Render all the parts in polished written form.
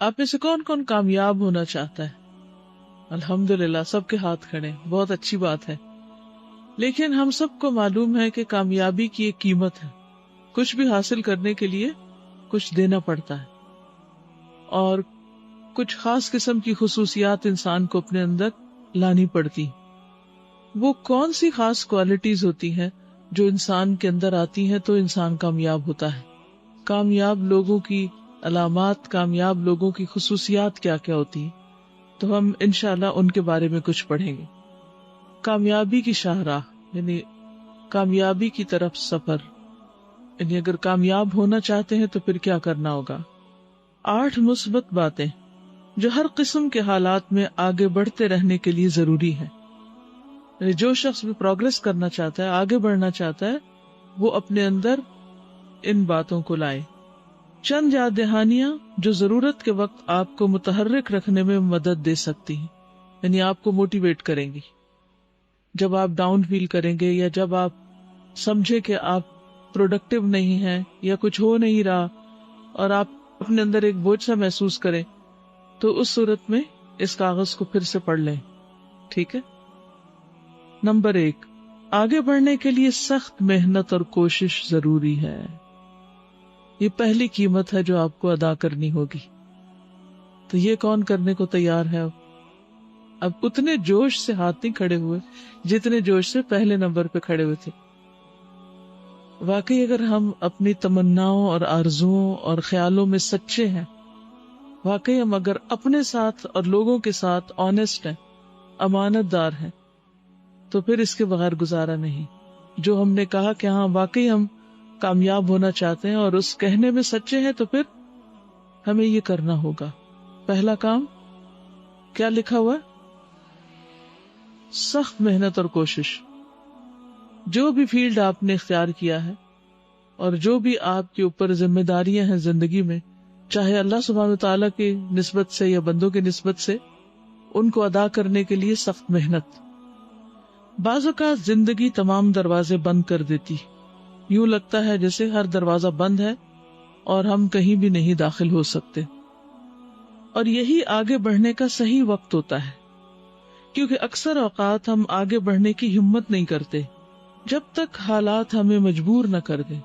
آپ میں سے کون کون کامیاب ہونا چاہتا ہے؟ الحمدللہ سب کے ہاتھ کھڑے، بہت اچھی بات ہے. لیکن ہم سب کو معلوم ہے کہ کامیابی کی ایک قیمت ہے. کچھ بھی حاصل کرنے کے لیے کچھ دینا پڑتا ہے، اور کچھ خاص قسم کی خصوصیات انسان کو اپنے اندر لانی پڑتی. وہ کون سی خاص کوالٹیز ہوتی ہیں جو انسان کے اندر آتی ہیں تو انسان کامیاب ہوتا ہے؟ کامیاب لوگوں کی علامات، کامیاب لوگوں کی خصوصیات کیا کیا ہوتی ہیں؟ تو ہم انشاءاللہ ان کے بارے میں کچھ پڑھیں گے. کامیابی کی شاہراہ یعنی کامیابی کی طرف سفر، یعنی اگر کامیاب ہونا چاہتے ہیں تو پھر کیا کرنا ہوگا. 8 مثبت باتیں جو ہر قسم کے حالات میں آگے بڑھتے رہنے کے لیے ضروری ہے. یعنی جو شخص بھی پروگرس کرنا چاہتا ہے، آگے بڑھنا چاہتا ہے، وہ اپنے اندر ان باتوں کو لائے. چند یاد دہانیاں جو ضرورت کے وقت آپ کو متحرک رکھنے میں مدد دے سکتی ہیں، یعنی آپ کو موٹیویٹ کریں گی. جب آپ ڈاؤن فیل کریں گے یا جب آپ سمجھے کہ آپ پروڈکٹیو نہیں ہیں یا کچھ ہو نہیں رہا اور آپ اپنے اندر ایک بوجھ سا محسوس کریں، تو اس صورت میں اس کاغذ کو پھر سے پڑھ لیں. ٹھیک ہے. نمبر 1، آگے بڑھنے کے لیے سخت محنت اور کوشش ضروری ہے. یہ پہلی قیمت ہے جو آپ کو ادا کرنی ہوگی. تو یہ کون کرنے کو تیار ہے؟ اب اتنے جوش سے ہاتھ نہیں کھڑے ہوئے جتنے جوش سے پہلے نمبر پہ کھڑے ہوئے تھے. واقعی اگر ہم اپنی تمناؤں اور آرزوؤں اور خیالوں میں سچے ہیں، واقعی ہم اگر اپنے ساتھ اور لوگوں کے ساتھ آنےسٹ ہیں، امانت دار ہیں، تو پھر اس کے بغیر گزارا نہیں. جو ہم نے کہا کہ ہاں واقعی ہم کامیاب ہونا چاہتے ہیں اور اس کہنے میں سچے ہیں، تو پھر ہمیں یہ کرنا ہوگا. پہلا کام کیا لکھا ہوا؟ سخت محنت اور کوشش. جو بھی فیلڈ آپ نے اختیار کیا ہے اور جو بھی آپ کے اوپر ذمہ داریاں ہیں زندگی میں، چاہے اللہ سبحانہ وتعالیٰ کی نسبت سے یا بندوں کی نسبت سے، ان کو ادا کرنے کے لیے سخت محنت. بعض اوقات زندگی تمام دروازے بند کر دیتی، یوں لگتا ہے جیسے ہر دروازہ بند ہے اور ہم کہیں بھی نہیں داخل ہو سکتے. اور یہی آگے بڑھنے کا صحیح وقت ہوتا ہے، کیونکہ اکثر اوقات ہم آگے بڑھنے کی ہمت نہیں کرتے جب تک حالات ہمیں مجبور نہ کر دیں.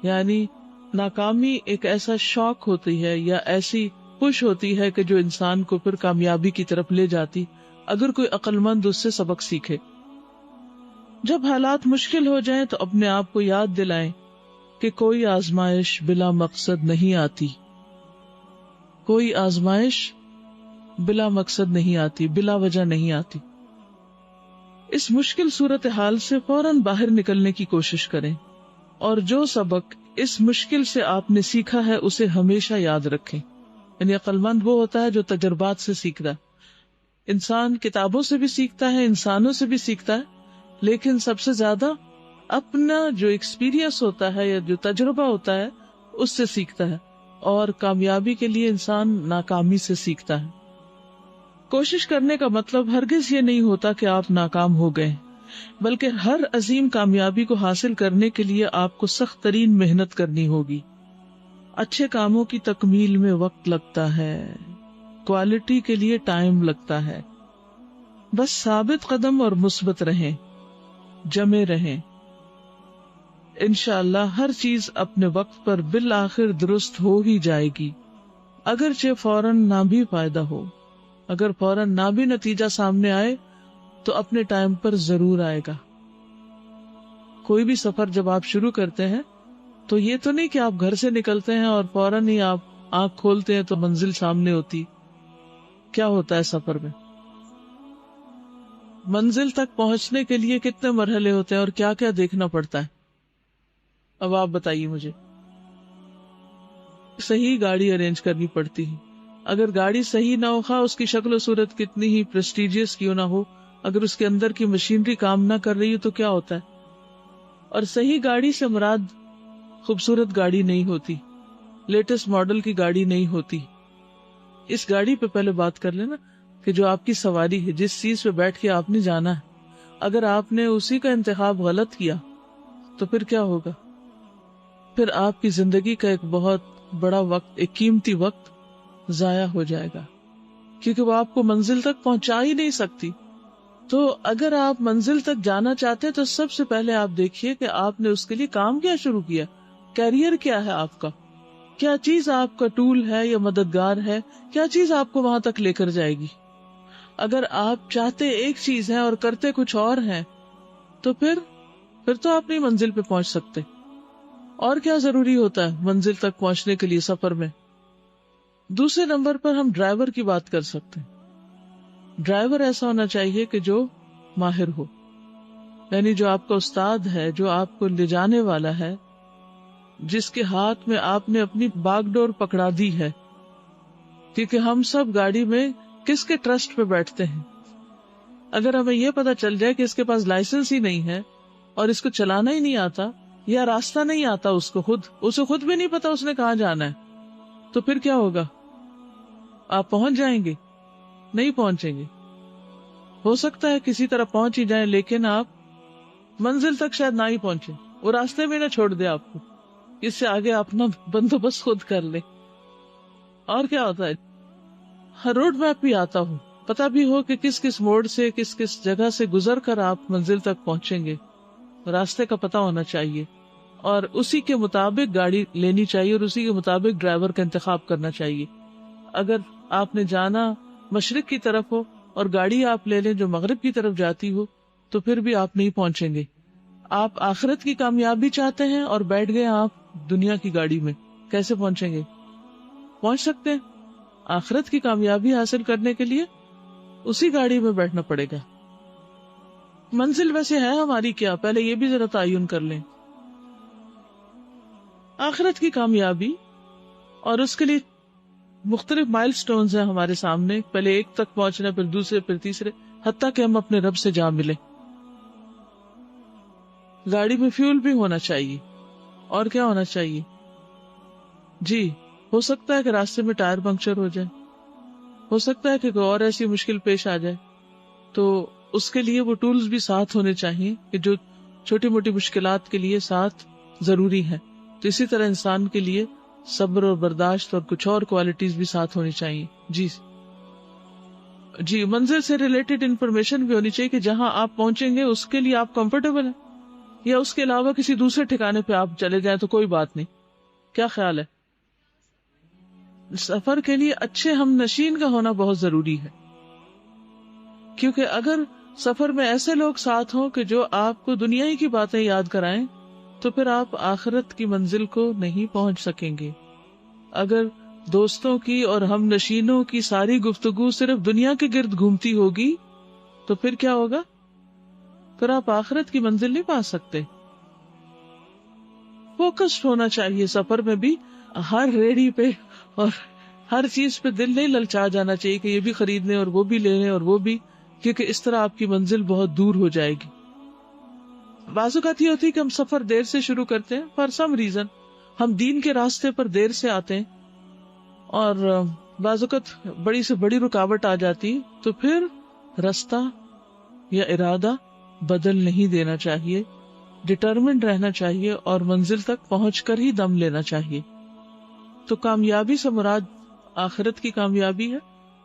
یعنی ناکامی ایک ایسا شوق ہوتی ہے یا ایسی پش ہوتی ہے کہ جو انسان کو پھر کامیابی کی طرف لے جاتی، اگر کوئی عقل مند اس سے سبق سیکھے. جب حالات مشکل ہو جائیں تو اپنے آپ کو یاد دلائیں کہ کوئی آزمائش بلا مقصد نہیں آتی. کوئی آزمائش بلا مقصد نہیں آتی، بلا وجہ نہیں آتی. اس مشکل صورتحال سے فوراً باہر نکلنے کی کوشش کریں، اور جو سبق اس مشکل سے آپ نے سیکھا ہے اسے ہمیشہ یاد رکھیں. یعنی عقل مند وہ ہوتا ہے جو تجربات سے سیکھتا ہے. انسان کتابوں سے بھی سیکھتا ہے، انسانوں سے بھی سیکھتا ہے، لیکن سب سے زیادہ اپنا جو ایکسپیرینس ہوتا ہے یا جو تجربہ ہوتا ہے اس سے سیکھتا ہے. اور کامیابی کے لیے انسان ناکامی سے سیکھتا ہے. کوشش کرنے کا مطلب ہرگز یہ نہیں ہوتا کہ آپ ناکام ہو گئے، بلکہ ہر عظیم کامیابی کو حاصل کرنے کے لیے آپ کو سخت ترین محنت کرنی ہوگی. اچھے کاموں کی تکمیل میں وقت لگتا ہے، کوالٹی کے لیے ٹائم لگتا ہے. بس ثابت قدم اور مثبت رہیں، جمے رہیں. انشاءاللہ ہر چیز اپنے وقت پر بالآخر درست ہو ہی جائے گی. اگرچہ فوراً نہ بھی فائدہ ہو، اگر فوراً نہ بھی نتیجہ سامنے آئے تو اپنے ٹائم پر ضرور آئے گا. کوئی بھی سفر جب آپ شروع کرتے ہیں تو یہ تو نہیں کہ آپ گھر سے نکلتے ہیں اور فوراً ہی آپ آنکھ کھولتے ہیں تو منزل سامنے ہوتی. کیا ہوتا ہے سفر میں؟ منزل تک پہنچنے کے لیے کتنے مرحلے ہوتے ہیں اور کیا کیا دیکھنا پڑتا ہے؟ اب آپ بتائیے مجھے. صحیح گاڑی ارینج کرنی پڑتی ہے. اگر گاڑی صحیح نہ ہو، خواہ اس کی شکل و صورت کتنی ہی پریسٹیجیس کیوں نہ ہو، اگر اس کے اندر کی مشینری کام نہ کر رہی ہو تو کیا ہوتا ہے؟ اور صحیح گاڑی سے مراد خوبصورت گاڑی نہیں ہوتی، لیٹسٹ ماڈل کی گاڑی نہیں ہوتی. اس گاڑی پہ پہلے بات کر لینا کہ جو آپ کی سواری ہے، جس چیز پہ بیٹھ کے آپ نے جانا ہے، اگر آپ نے اسی کا انتخاب غلط کیا تو پھر کیا ہوگا؟ پھر آپ کی زندگی کا ایک بہت بڑا وقت، ایک قیمتی وقت ضائع ہو جائے گا، کیونکہ وہ آپ کو منزل تک پہنچا ہی نہیں سکتی. تو اگر آپ منزل تک جانا چاہتے ہیں تو سب سے پہلے آپ دیکھیے کہ آپ نے اس کے لیے کام کیا شروع کیا، کیریئر کیا ہے آپ کا، کیا چیز آپ کا ٹول ہے یا مددگار ہے، کیا چیز آپ کو وہاں تک لے کر جائے گی. اگر آپ چاہتے ایک چیز ہے اور کرتے کچھ اور ہیں تو پھر تو آپ نہیں منزل پہ پہنچ سکتے. اور کیا ضروری ہوتا ہے منزل تک پہنچنے کے لیے سفر میں؟ دوسرے نمبر پر ہم ڈرائیور کی بات کر سکتے ہیں. ڈرائیور ایسا ہونا چاہیے کہ جو ماہر ہو، یعنی جو آپ کا استاد ہے، جو آپ کو لے جانے والا ہے، جس کے ہاتھ میں آپ نے اپنی باغ ڈور پکڑا دی ہے. کیونکہ ہم سب گاڑی میں کس کے ٹرسٹ پہ بیٹھتے ہیں؟ اگر ہمیں یہ پتا چل جائے کہ اس کے پاس لائسنس ہی نہیں ہے اور اس کو چلانا ہی نہیں آتا یا راستہ نہیں آتا، اسے خود بھی نہیں پتا اس نے کہاں جانا ہے، تو پھر کیا ہوگا؟ آپ پہنچ جائیں گے؟ نہیں پہنچیں گے. ہو سکتا ہے کسی طرح پہنچ ہی جائیں، لیکن آپ منزل تک شاید نہ ہی پہنچے، وہ راستے میں نہ چھوڑ دے آپ کو، اس سے آگے اپنا بندوبست خود کر لے. اور کیا ہوتا ہے، ہر روڈ میپ بھی آتا ہو، پتا بھی ہو کہ کس کس موڑ سے کس کس جگہ سے گزر کر آپ منزل تک پہنچیں گے، راستے کا پتا ہونا چاہیے اور اسی کے مطابق گاڑی لینی چاہیے اور اسی کے مطابق ڈرائیور کا انتخاب کرنا چاہیے. اگر آپ نے جانا مشرق کی طرف ہو اور گاڑی آپ لے لیں جو مغرب کی طرف جاتی ہو تو پھر بھی آپ نہیں پہنچیں گے. آپ آخرت کی کامیابی چاہتے ہیں اور بیٹھ گئے آپ دنیا کی گاڑی میں، کیسے پہنچیں گے؟ پہنچ سکتے ہیں. آخرت کی کامیابی حاصل کرنے کے لیے اسی گاڑی میں بیٹھنا پڑے گا. منزل ویسے ہے ہماری کیا، پہلے یہ بھی ذرا تعین کر لیں. آخرت کی کامیابی، اور اس کے لیے مختلف مائل سٹونز ہیں ہمارے سامنے. پہلے ایک تک پہنچنا، پھر دوسرے، پھر تیسرے، حتیٰ کہ ہم اپنے رب سے جا ملیں. گاڑی میں فیول بھی ہونا چاہیے. اور کیا ہونا چاہیے؟ جی، ہو سکتا ہے کہ راستے میں ٹائر پنکچر ہو جائے، ہو سکتا ہے کہ کوئی اور ایسی مشکل پیش آ جائے، تو اس کے لیے وہ ٹولز بھی ساتھ ہونے چاہیے کہ جو چھوٹی موٹی مشکلات کے لیے ساتھ ضروری ہیں. تو اسی طرح انسان کے لیے صبر اور برداشت اور کچھ اور کوالٹیز بھی ساتھ ہونی چاہیے. جی منزل سے ریلیٹڈ انفارمیشن بھی ہونی چاہیے کہ جہاں آپ پہنچیں گے اس کے لیے آپ کمفرٹیبل ہیں، یا اس کے علاوہ کسی دوسرے ٹھکانے پہ آپ چلے جائیں تو کوئی بات نہیں. کیا خیال ہے؟ سفر کے لیے اچھے ہم نشین کا ہونا بہت ضروری ہے، کیونکہ اگر سفر میں ایسے لوگ ساتھ ہوں کہ جو آپ کو دنیا ہی کی باتیں یاد کرائیں تو پھر آپ آخرت کی منزل کو نہیں پہنچ سکیں گے. اگر دوستوں کی اور ہم نشینوں کی ساری گفتگو صرف دنیا کے گرد گھومتی ہوگی تو پھر کیا ہوگا؟ پھر آپ آخرت کی منزل نہیں پا سکتے. فوکسڈ ہونا چاہیے سفر میں بھی. ہر ریڑھی پہ اور ہر چیز پہ دل نہیں للچا جانا چاہیے کہ یہ بھی خرید لیں اور وہ بھی لے لیں اور وہ بھی، کیونکہ اس طرح آپ کی منزل بہت دور ہو جائے گی. بعض اوقات یہ ہوتی ہے کہ ہم سفر دیر سے شروع کرتے ہیں، فار سم ریزن ہم دین کے راستے پر دیر سے آتے ہیں اور بعض اوقات بڑی سے بڑی رکاوٹ آ جاتی، تو پھر راستہ یا ارادہ بدل نہیں دینا چاہیے، ڈٹرمنڈ رہنا چاہیے اور منزل تک پہنچ کر ہی دم لینا چاہیے. تو کامیابی سے مراد آخرت کی کامیابی ہے.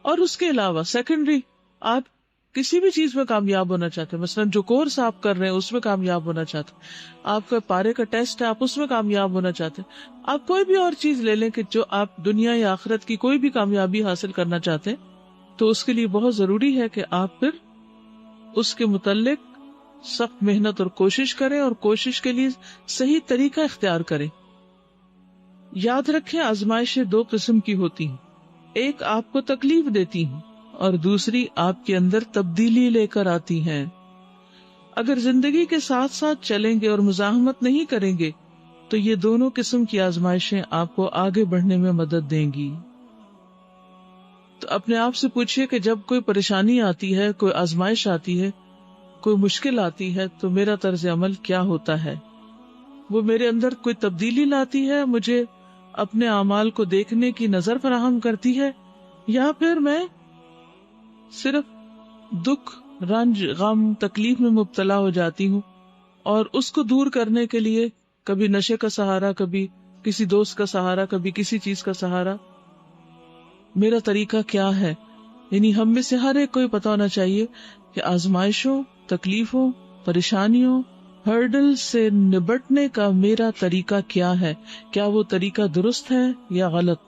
اور اس کے علاوہ سیکنڈری، آپ کسی بھی چیز میں کامیاب ہونا چاہتے ہیں، مثلا جو کورس آپ کر رہے ہیں اس میں کامیاب ہونا چاہتے ہیں، آپ کا پارے کا ٹیسٹ ہے آپ اس میں کامیاب ہونا چاہتے ہیں، آپ کوئی بھی اور چیز لے لیں کہ جو آپ دنیا یا آخرت کی کوئی بھی کامیابی حاصل کرنا چاہتے ہیں، تو اس کے لیے بہت ضروری ہے کہ آپ پھر اس کے متعلق سخت محنت اور کوشش کریں اور کوشش کے لیے صحیح طریقہ اختیار کریں. یاد رکھیں آزمائشیں دو قسم کی ہوتی ہیں، ایک آپ کو تکلیف دیتی ہیں اور دوسری آپ کے اندر تبدیلی لے کر آتی ہیں. اگر زندگی کے ساتھ ساتھ چلیں گے اور مزاحمت نہیں کریں گے تو یہ دونوں قسم کی آزمائشیں آپ کو آگے بڑھنے میں مدد دیں گی. تو اپنے آپ سے پوچھئے کہ جب کوئی پریشانی آتی ہے، کوئی آزمائش آتی ہے، کوئی مشکل آتی ہے تو میرا طرز عمل کیا ہوتا ہے؟ وہ میرے اندر کوئی تبدیلی لاتی ہے، مجھے اپنے اعمال کو دیکھنے کی نظر فراہم کرتی ہے، یا پھر میں صرف دکھ، رنج، غم، تکلیف میں مبتلا ہو جاتی ہوں اور اس کو دور کرنے کے لیے کبھی نشے کا سہارا، کبھی کسی دوست کا سہارا، کبھی کسی چیز کا سہارا میرا طریقہ کیا ہے. یعنی ہم میں سے ہر ایک کو یہ پتا ہونا چاہیے کہ آزمائشوں، تکلیفوں، پریشانیوں، ہرڈل سے نبٹنے کا میرا طریقہ کیا ہے. کیا وہ طریقہ درست ہے یا غلط؟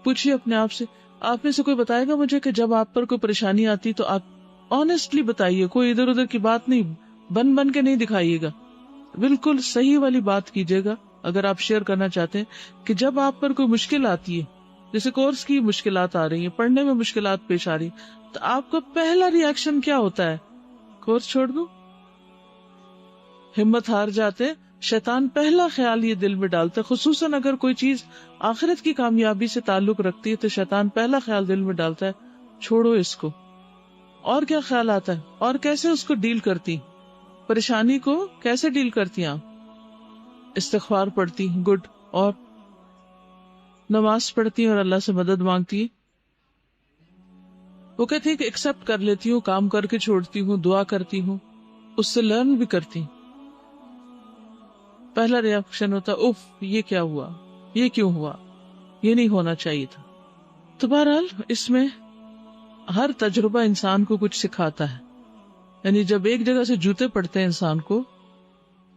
پوچھیے اپنے آپ سے. آپ میں سے کوئی بتائے گا مجھے کہ جب آپ پر کوئی پریشانی آتی تو آپ آنےسٹلی بتائیے، کوئی ادھر ادھر کی بات نہیں، بن کے نہیں دکھائیے گا، بالکل صحیح والی بات کیجیے گا. اگر آپ شیئر کرنا چاہتے ہیں کہ جب آپ پر کوئی مشکل آتی ہے، جیسے کورس کی مشکلات آ رہی ہیں، پڑھنے میں مشکلات پیش آ رہی، تو آپ کا پہلا ری ایکشن کیا ہوتا ہے؟ کورس چھوڑ دوں؟ ہمت ہار جاتے. شیطان پہلا خیال یہ دل میں ڈالتا ہے، خصوصاً اگر کوئی چیز آخرت کی کامیابی سے تعلق رکھتی ہے تو شیطان پہلا خیال دل میں ڈالتا ہے، چھوڑو اس کو. اور کیا خیال آتا ہے؟ اور کیسے اس کو ڈیل کرتی، پریشانی کو کیسے ڈیل کرتی ہیں آپ؟ استغفار پڑھتی، گڈ. اور نماز پڑھتی اور اللہ سے مدد مانگتی. وہ کہتی ہے کہ ایکسپٹ کر لیتی ہوں، کام کر کے چھوڑتی ہوں، دعا کرتی ہوں، اس سے لرن بھی کرتی. پہلا ریاکشن ہوتا ہے اف، یہ کیا ہوا، یہ کیوں ہوا، یہ نہیں ہونا چاہیے تھا. تو بہرحال اس میں ہر تجربہ انسان کو کچھ سکھاتا ہے. یعنی جب ایک جگہ سے جوتے پڑتے ہیں انسان کو،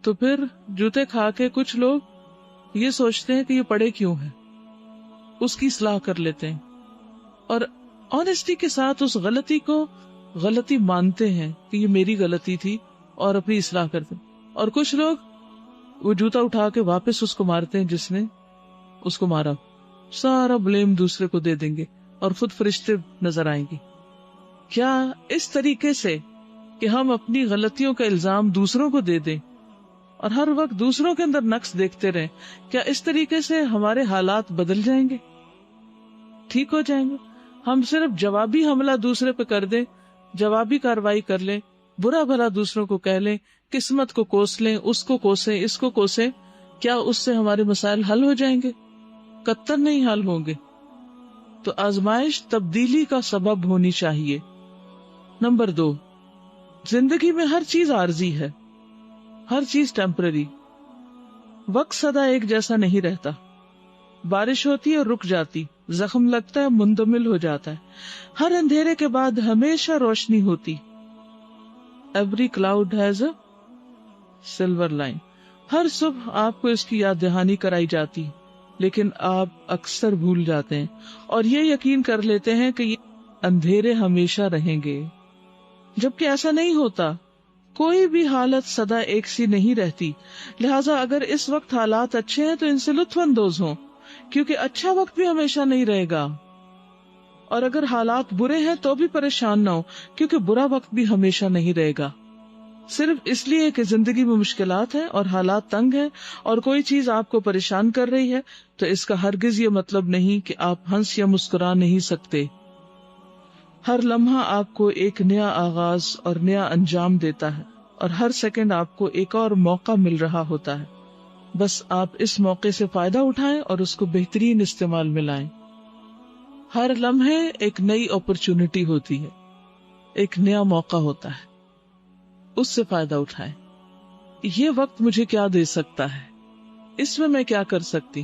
تو پھر جوتے کھا کے کچھ لوگ یہ سوچتے ہیں کہ یہ پڑے کیوں ہیں، اس کی اصلاح کر لیتے ہیں اور آنےسٹی کے ساتھ اس غلطی کو غلطی مانتے ہیں کہ یہ میری غلطی تھی اور اپنی اصلاح کرتے ہیں. اور کچھ لوگ وہ جوتا اٹھا کے واپس اس کو مارتے ہیں جس نے اس کو مارا، سارا بلیم دوسرے کو دے دیں گے اور خود فرشتے نظر آئیں گے. کیا اس طریقے سے کہ ہم اپنی غلطیوں کا الزام دوسروں کو دے دیں اور ہر وقت دوسروں کے اندر نقص دیکھتے رہیں، کیا اس طریقے سے ہمارے حالات بدل جائیں گے، ٹھیک ہو جائیں گے؟ ہم صرف جوابی حملہ دوسرے پہ کر دیں، جوابی کاروائی کر لیں، برا بھلا دوسروں کو کہہ لیں، قسمت کو کوس لیں، اس کو کوسیں، اس کو کوسیں، کیا اس سے ہمارے مسائل حل ہو جائیں گے؟ قطعاً نہیں حل ہوں گے. تو آزمائش تبدیلی کا سبب ہونی چاہیے. نمبر 2، زندگی میں ہر چیز عارضی ہے، ہر چیز ٹیمپرری. وقت سدا ایک جیسا نہیں رہتا. بارش ہوتی ہے اور رک جاتی، زخم لگتا ہے، مندمل ہو جاتا ہے. ہر اندھیرے کے بعد ہمیشہ روشنی ہوتی. Every cloud has a silver line. ہر صبح آپ کو اس کی یاد دہانی کرائی جاتی، لیکن آپ اکثر بھول جاتے ہیں اور یہ یقین کر لیتے ہیں کہ یہ اندھیرے ہمیشہ رہیں گے، جبکہ ایسا نہیں ہوتا. کوئی بھی حالت سدا ایک سی نہیں رہتی. لہٰذا اگر اس وقت حالات اچھے ہیں تو ان سے لطف اندوز ہوں، کیونکہ اچھا وقت بھی ہمیشہ نہیں رہے گا. اور اگر حالات برے ہیں تو بھی پریشان نہ ہو، کیونکہ برا وقت بھی ہمیشہ نہیں رہے گا. صرف اس لیے کہ زندگی میں مشکلات ہیں اور حالات تنگ ہیں اور کوئی چیز آپ کو پریشان کر رہی ہے تو اس کا ہرگز یہ مطلب نہیں کہ آپ ہنس یا مسکرا نہیں سکتے. ہر لمحہ آپ کو ایک نیا آغاز اور نیا انجام دیتا ہے اور ہر سیکنڈ آپ کو ایک اور موقع مل رہا ہوتا ہے. بس آپ اس موقع سے فائدہ اٹھائیں اور اس کو بہترین استعمال میں لائیں. ہر لمحے ایک نئی اپرچونٹی ہوتی ہے، ایک نیا موقع ہوتا ہے، اس سے فائدہ اٹھائیں. یہ وقت مجھے کیا دے سکتا ہے، اس میں میں کیا کر سکتی،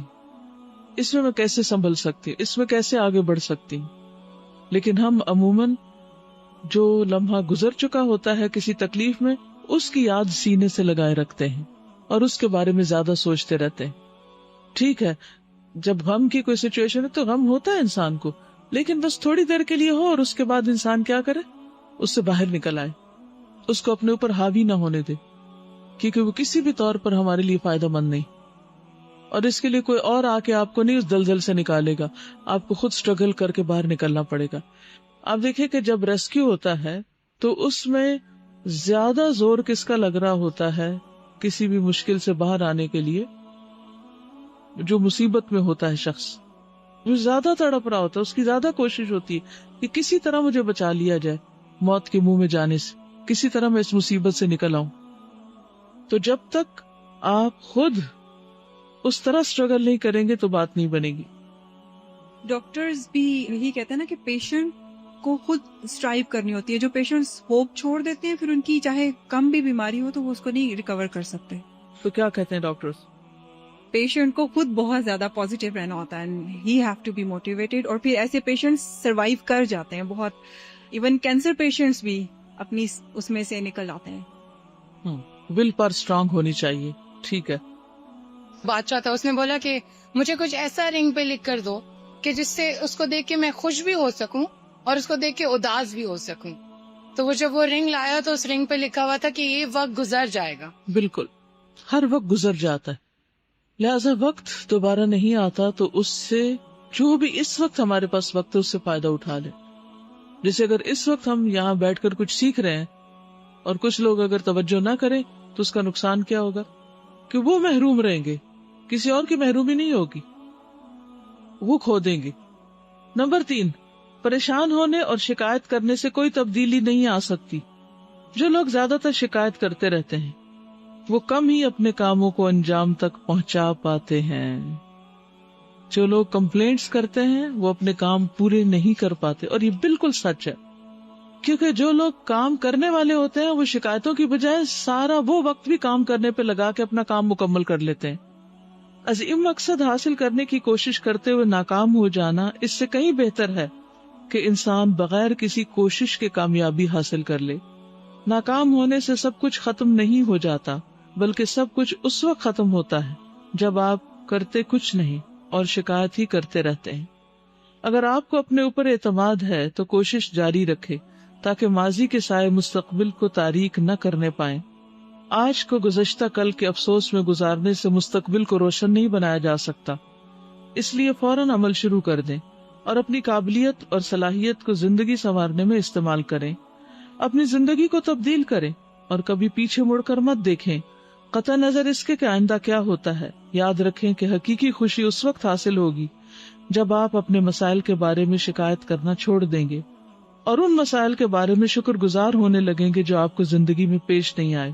اس میں کیسے سنبھل سکتی، اس میں کیسے آگے بڑھ سکتی. لیکن ہم عموماً جو لمحہ گزر چکا ہوتا ہے کسی تکلیف میں، اس کی یاد سینے سے لگائے رکھتے ہیں اور اس کے بارے میں زیادہ سوچتے رہتے ہیں. ٹھیک ہے، جب غم کی کوئی سچویشن ہے تو غم ہوتا ہے انسان کو، لیکن بس تھوڑی دیر کے لیے ہو اور اس کے بعد انسان کیا کرے، اس سے باہر نکل آئے، اس کو اپنے اوپر حاوی نہ ہونے دے، کیونکہ وہ کسی بھی طور پر ہمارے لیے فائدہ مند نہیں. اور اس کے لیے کوئی اور آ کے آپ کو نہیں اس دلدل سے نکالے گا، آپ کو خود سٹرگل کر کے باہر نکلنا پڑے گا. آپ دیکھیں کہ جب ریسکیو ہوتا ہے تو اس میں زیادہ زور کس کا لگ رہا ہوتا ہے کسی بھی مشکل سے باہر آنے کے لیے؟ جو مصیبت میں ہوتا ہے شخص، وہ زیادہ تڑپ رہا ہوتا ہے، اس کی زیادہ کوشش ہوتی ہے کہ کسی طرح مجھے بچا لیا جائے موت کے منہ میں جانے سے، کسی طرح میں اس مصیبت سے نکل آؤں. تو جب تک آپ خود اس طرح سٹرگل نہیں کریں گے تو بات نہیں بنے گی. ڈاکٹرز بھی یہی کہتے ہیں نا کہ پیشنٹ کو خود اسٹرائیو کرنی ہوتی ہے. جو پیشنٹس ہوپ چھوڑ دیتے ہیں پھر ان کی چاہے کم بھی بیماری ہو تو وہ اس کو نہیں ریکور کر سکتے. تو کیا کہتے ہیں ڈاکٹرز؟ پیشنٹ کو خود بہت زیادہ پازیٹیو رہنا ہوتا ہے, he have to be motivated. اور پھر ایسے پیشنٹس سروائیو کر جاتے ہیں بہت, ایون کینسر پیشنٹس بھی اپنی اس میں سے نکل آتے ہیں. ول پر اسٹرانگ ہونی چاہیے. ٹھیک ہے, بادشاہ تھا, اس نے بولا کہ مجھے کچھ ایسا رنگ پہ لکھ کر دو کہ جس سے اس کو دیکھ کے میں خوش بھی ہو سکوں اور اس کو دیکھ کے اداس بھی ہو سکوں. تو وہ جب وہ رنگ لایا تو اس رنگ پہ لکھا ہوا تھا کہ یہ وقت گزر جائے گا. بالکل, ہر وقت گزر جاتا ہے, لہذا وقت دوبارہ نہیں آتا, تو اس سے جو بھی اس وقت ہمارے پاس وقت ہے اس سے فائدہ اٹھا لے. جیسے اگر اس وقت ہم یہاں بیٹھ کر کچھ سیکھ رہے ہیں اور کچھ لوگ اگر توجہ نہ کریں تو اس کا نقصان کیا ہوگا کہ وہ محروم رہیں گے, کسی اور کی محرومی نہیں ہوگی, وہ کھو دیں گے. نمبر 3, پریشان ہونے اور شکایت کرنے سے کوئی تبدیلی نہیں آ سکتی. جو لوگ زیادہ تر شکایت کرتے رہتے ہیں وہ کم ہی اپنے کاموں کو انجام تک پہنچا پاتے ہیں. جو لوگ کمپلینٹس کرتے ہیں وہ اپنے کام پورے نہیں کر پاتے, اور یہ بالکل سچ ہے, کیونکہ جو لوگ کام کرنے والے ہوتے ہیں وہ شکایتوں کی بجائے سارا وہ وقت بھی کام کرنے پہ لگا کے اپنا کام مکمل کر لیتے ہیں. عظیم مقصد حاصل کرنے کی کوشش کرتے ہوئے ناکام ہو جانا اس سے کہیں بہتر ہے کہ انسان بغیر کسی کوشش کے کامیابی حاصل کر لے. ناکام ہونے سے سب کچھ ختم نہیں ہو جاتا, بلکہ سب کچھ اس وقت ختم ہوتا ہے جب آپ کرتے کچھ نہیں اور شکایت ہی کرتے رہتے ہیں. اگر آپ کو اپنے اوپر اعتماد ہے تو کوشش جاری رکھے تاکہ ماضی کے سائے مستقبل کو تاریک نہ کرنے پائیں. آج کو گزشتہ کل کے افسوس میں گزارنے سے مستقبل کو روشن نہیں بنایا جا سکتا, اس لیے فوراً عمل شروع کر دیں اور اپنی قابلیت اور صلاحیت کو زندگی سنوارنے میں استعمال کریں. اپنی زندگی کو تبدیل کریں اور کبھی پیچھے مڑ کر مت دیکھیں, قطع نظر اس کے کہ آئندہ کیا ہوتا ہے. یاد رکھیں کہ حقیقی خوشی اس وقت حاصل ہوگی جب آپ اپنے مسائل کے بارے میں شکایت کرنا چھوڑ دیں گے اور ان مسائل کے بارے میں شکر گزار ہونے لگیں گے جو آپ کو زندگی میں پیش نہیں آئے.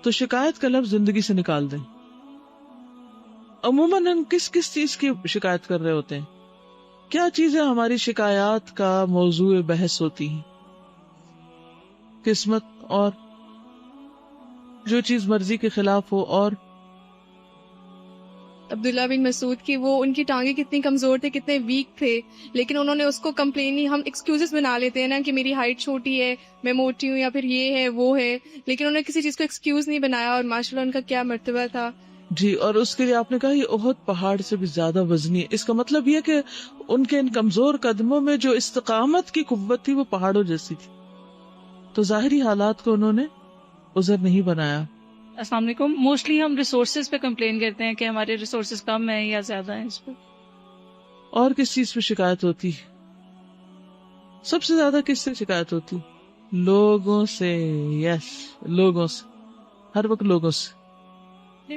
تو شکایت کا لفظ زندگی سے نکال دیں. عموماً ہم کس کس چیز کی شکایت کر رہے ہوتے ہیں؟ کیا چیزیں ہماری شکایات کا موضوع بحث ہوتی ہیں؟ قسمت, اور جو چیز مرضی کے خلاف ہو, اور عبداللہ بن مسعود کی وہ ان کی ٹانگیں کتنی کمزور تھے, کتنے ویک تھے, لیکن انہوں نے اس کو کمپلین نہیں, ہم ایکسکیوزز بنا لیتے ہیں نا کہ میری ہائٹ چھوٹی ہے, میں موٹی ہوں, یا پھر یہ ہے وہ ہے, لیکن انہوں نے کسی چیز کو ایکسکیوز نہیں بنایا, اور ماشاءاللہ ان کا کیا مرتبہ تھا. جی, اور اس کے لیے آپ نے کہا یہ احد پہاڑ سے بھی زیادہ وزنی ہے. اس کا مطلب یہ کہ ان کے ان کمزور قدموں میں جو استقامت کی قوت تھی وہ پہاڑوں جیسی تھی, تو ظاہری حالات کو انہوں نے عذر نہیں بنایا. السلام علیکم. موسٹلی ہم ریسورسز پہ کمپلین کرتے ہیں کہ ہمارے ریسورسز کم ہیں یا زیادہ ہیں. اس پہ اور کس چیز پہ شکایت ہوتی؟ سب سے زیادہ کس سے شکایت ہوتی؟ لوگوں سے. یس, لوگوں سے, ہر وقت لوگوں سے.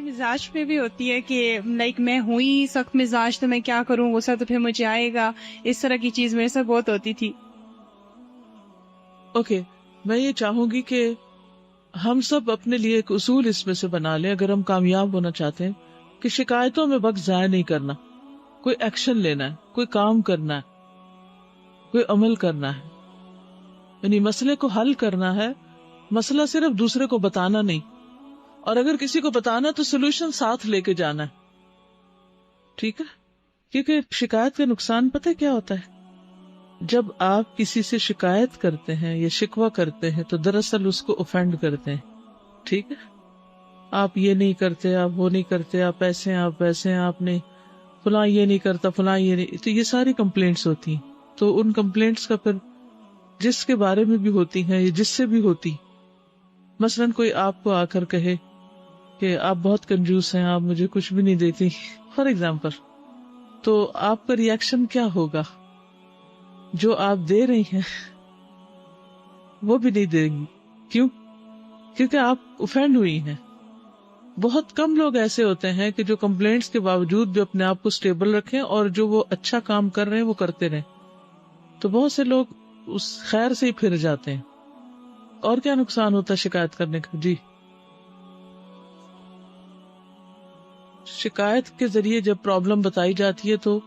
مزاج پہ بھی ہوتی ہے کہ لائک میں ہوں ہی سخت مزاج, تو میں کیا کروں, غصہ تو پھر مجھے آئے گا. اس طرح کی چیز میرے ساتھ بہت ہوتی تھی. اوکے, میں یہ چاہوں گی کہ ہم سب اپنے لیے ایک اصول اس میں سے بنا لیں اگر ہم کامیاب ہونا چاہتے ہیں, کہ شکایتوں میں وقت ضائع نہیں کرنا, کوئی ایکشن لینا ہے, کوئی کام کرنا ہے, کوئی عمل کرنا ہے, یعنی مسئلے کو حل کرنا ہے. مسئلہ صرف دوسرے کو بتانا نہیں, اور اگر کسی کو بتانا تو سولوشن ساتھ لے کے جانا ہے. ٹھیک ہے, کیونکہ شکایت کا نقصان پتہ کیا ہوتا ہے؟ جب آپ کسی سے شکایت کرتے ہیں یا شکوہ کرتے ہیں تو دراصل اس کو اوفینڈ کرتے ہیں. ٹھیک ہے, آپ یہ نہیں کرتے, آپ وہ نہیں کرتے, آپ ایسے ہیں, آپ ویسے ہیں, آپ نے فلاں یہ نہیں کرتا, فلاں یہ نہیں, تو یہ ساری کمپلینٹس ہوتی ہیں. تو ان کمپلینٹس کا پھر جس کے بارے میں بھی ہوتی ہیں یا جس سے بھی ہوتی, مثلاً کوئی آپ کو آ کر کہے کہ آپ بہت کنجوس ہیں, آپ مجھے کچھ بھی نہیں دیتی, فار ایگزامپل, تو آپ کا ری ایکشن کیا ہوگا؟ جو آپ دے رہی ہیں وہ بھی نہیں دیں گی. کیوں؟ کیونکہ آپ اوفینڈ ہوئی ہیں. بہت کم لوگ ایسے ہوتے ہیں کہ جو کمپلینٹس کے باوجود بھی اپنے آپ کو سٹیبل رکھیں اور جو وہ اچھا کام کر رہے ہیں وہ کرتے رہیں. تو بہت سے لوگ اس خیر سے ہی پھر جاتے ہیں. اور کیا نقصان ہوتا ہے شکایت کرنے کا؟ جی, شکایت کے ذریعے جب پرابلم بتائی جاتی ہے تو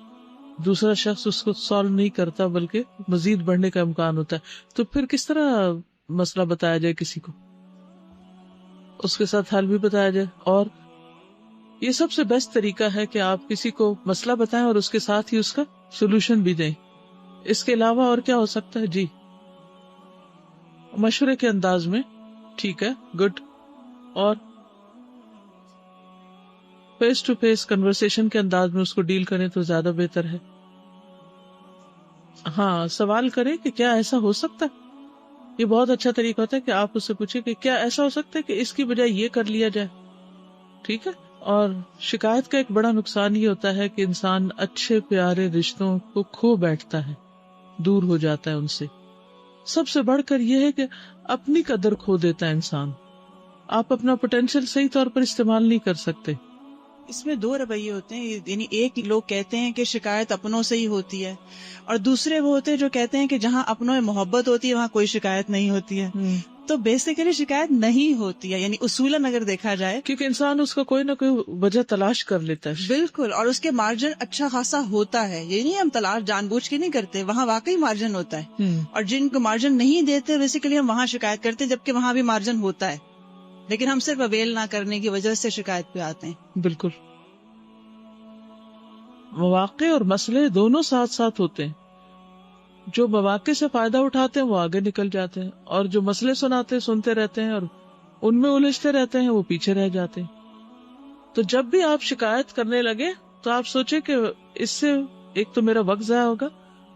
دوسرا شخص اس کو سالو نہیں کرتا بلکہ مزید بڑھنے کا امکان ہوتا ہے. تو پھر کس طرح مسئلہ بتایا جائے کسی کو, اس کے ساتھ حل بھی بتایا جائے. اور یہ سب سے بیسٹ طریقہ ہے کہ آپ کسی کو مسئلہ بتائیں اور اس کے ساتھ ہی اس کا سولوشن بھی دیں. اس کے علاوہ اور کیا ہو سکتا ہے؟ جی مشورے کے انداز میں. ٹھیک ہے، گڈ. اور فیس ٹو فیس کنورسیشن کے انداز میں اس کو ڈیل کریں تو زیادہ بہتر ہے. ہاں، سوال کریں کہ کیا ایسا ہو سکتا ہے. یہ بہت اچھا طریقہ ہوتا ہے کہ آپ اس سے پوچھیں کہ کیا ایسا ہو سکتا ہے کہ اس کی بجائے یہ کر لیا جائے. ٹھیک ہے. اور شکایت کا ایک بڑا نقصان یہ ہوتا ہے کہ انسان اچھے پیارے رشتوں کو کھو بیٹھتا ہے، دور ہو جاتا ہے ان سے. سب سے بڑھ کر یہ ہے کہ اپنی قدر کھو دیتا ہے انسان. آپ اپنا پوٹینشیل صحیح طور پر استعمال نہیں کر سکتے. اس میں دو رویے ہوتے ہیں. یعنی ایک لوگ کہتے ہیں کہ شکایت اپنوں سے ہی ہوتی ہے، اور دوسرے وہ ہوتے ہیں جو کہتے ہیں کہ جہاں اپنوں میں محبت ہوتی ہے وہاں کوئی شکایت نہیں ہوتی ہے. تو بیسیکلی شکایت نہیں ہوتی ہے، یعنی اصولاً اگر دیکھا جائے، کیونکہ انسان اس کا کوئی نہ کوئی وجہ تلاش کر لیتا ہے. بالکل. اور اس کے مارجن اچھا خاصا ہوتا ہے. یہ نہیں ہم تلاش جان بوجھ کے نہیں کرتے، وہاں واقعی مارجن ہوتا ہے. اور جن کو مارجن نہیں دیتے بیسیکلی ہم وہاں شکایت کرتے ہیں، جبکہ وہاں بھی مارجن ہوتا ہے، لیکن ہم صرف اویل نہ کرنے کی وجہ سے شکایت پہ آتے ہیں. بالکل. مواقع اور مسئلے دونوں ساتھ ساتھ ہوتے ہیں. جو مواقع سے فائدہ اٹھاتے ہیں وہ آگے نکل جاتے ہیں، اور جو مسئلے سنتے رہتے ہیں اور ان میں الجھتے رہتے ہیں وہ پیچھے رہ جاتے ہیں. تو جب بھی آپ شکایت کرنے لگے تو آپ سوچیں کہ اس سے ایک تو میرا وقت ضائع ہوگا،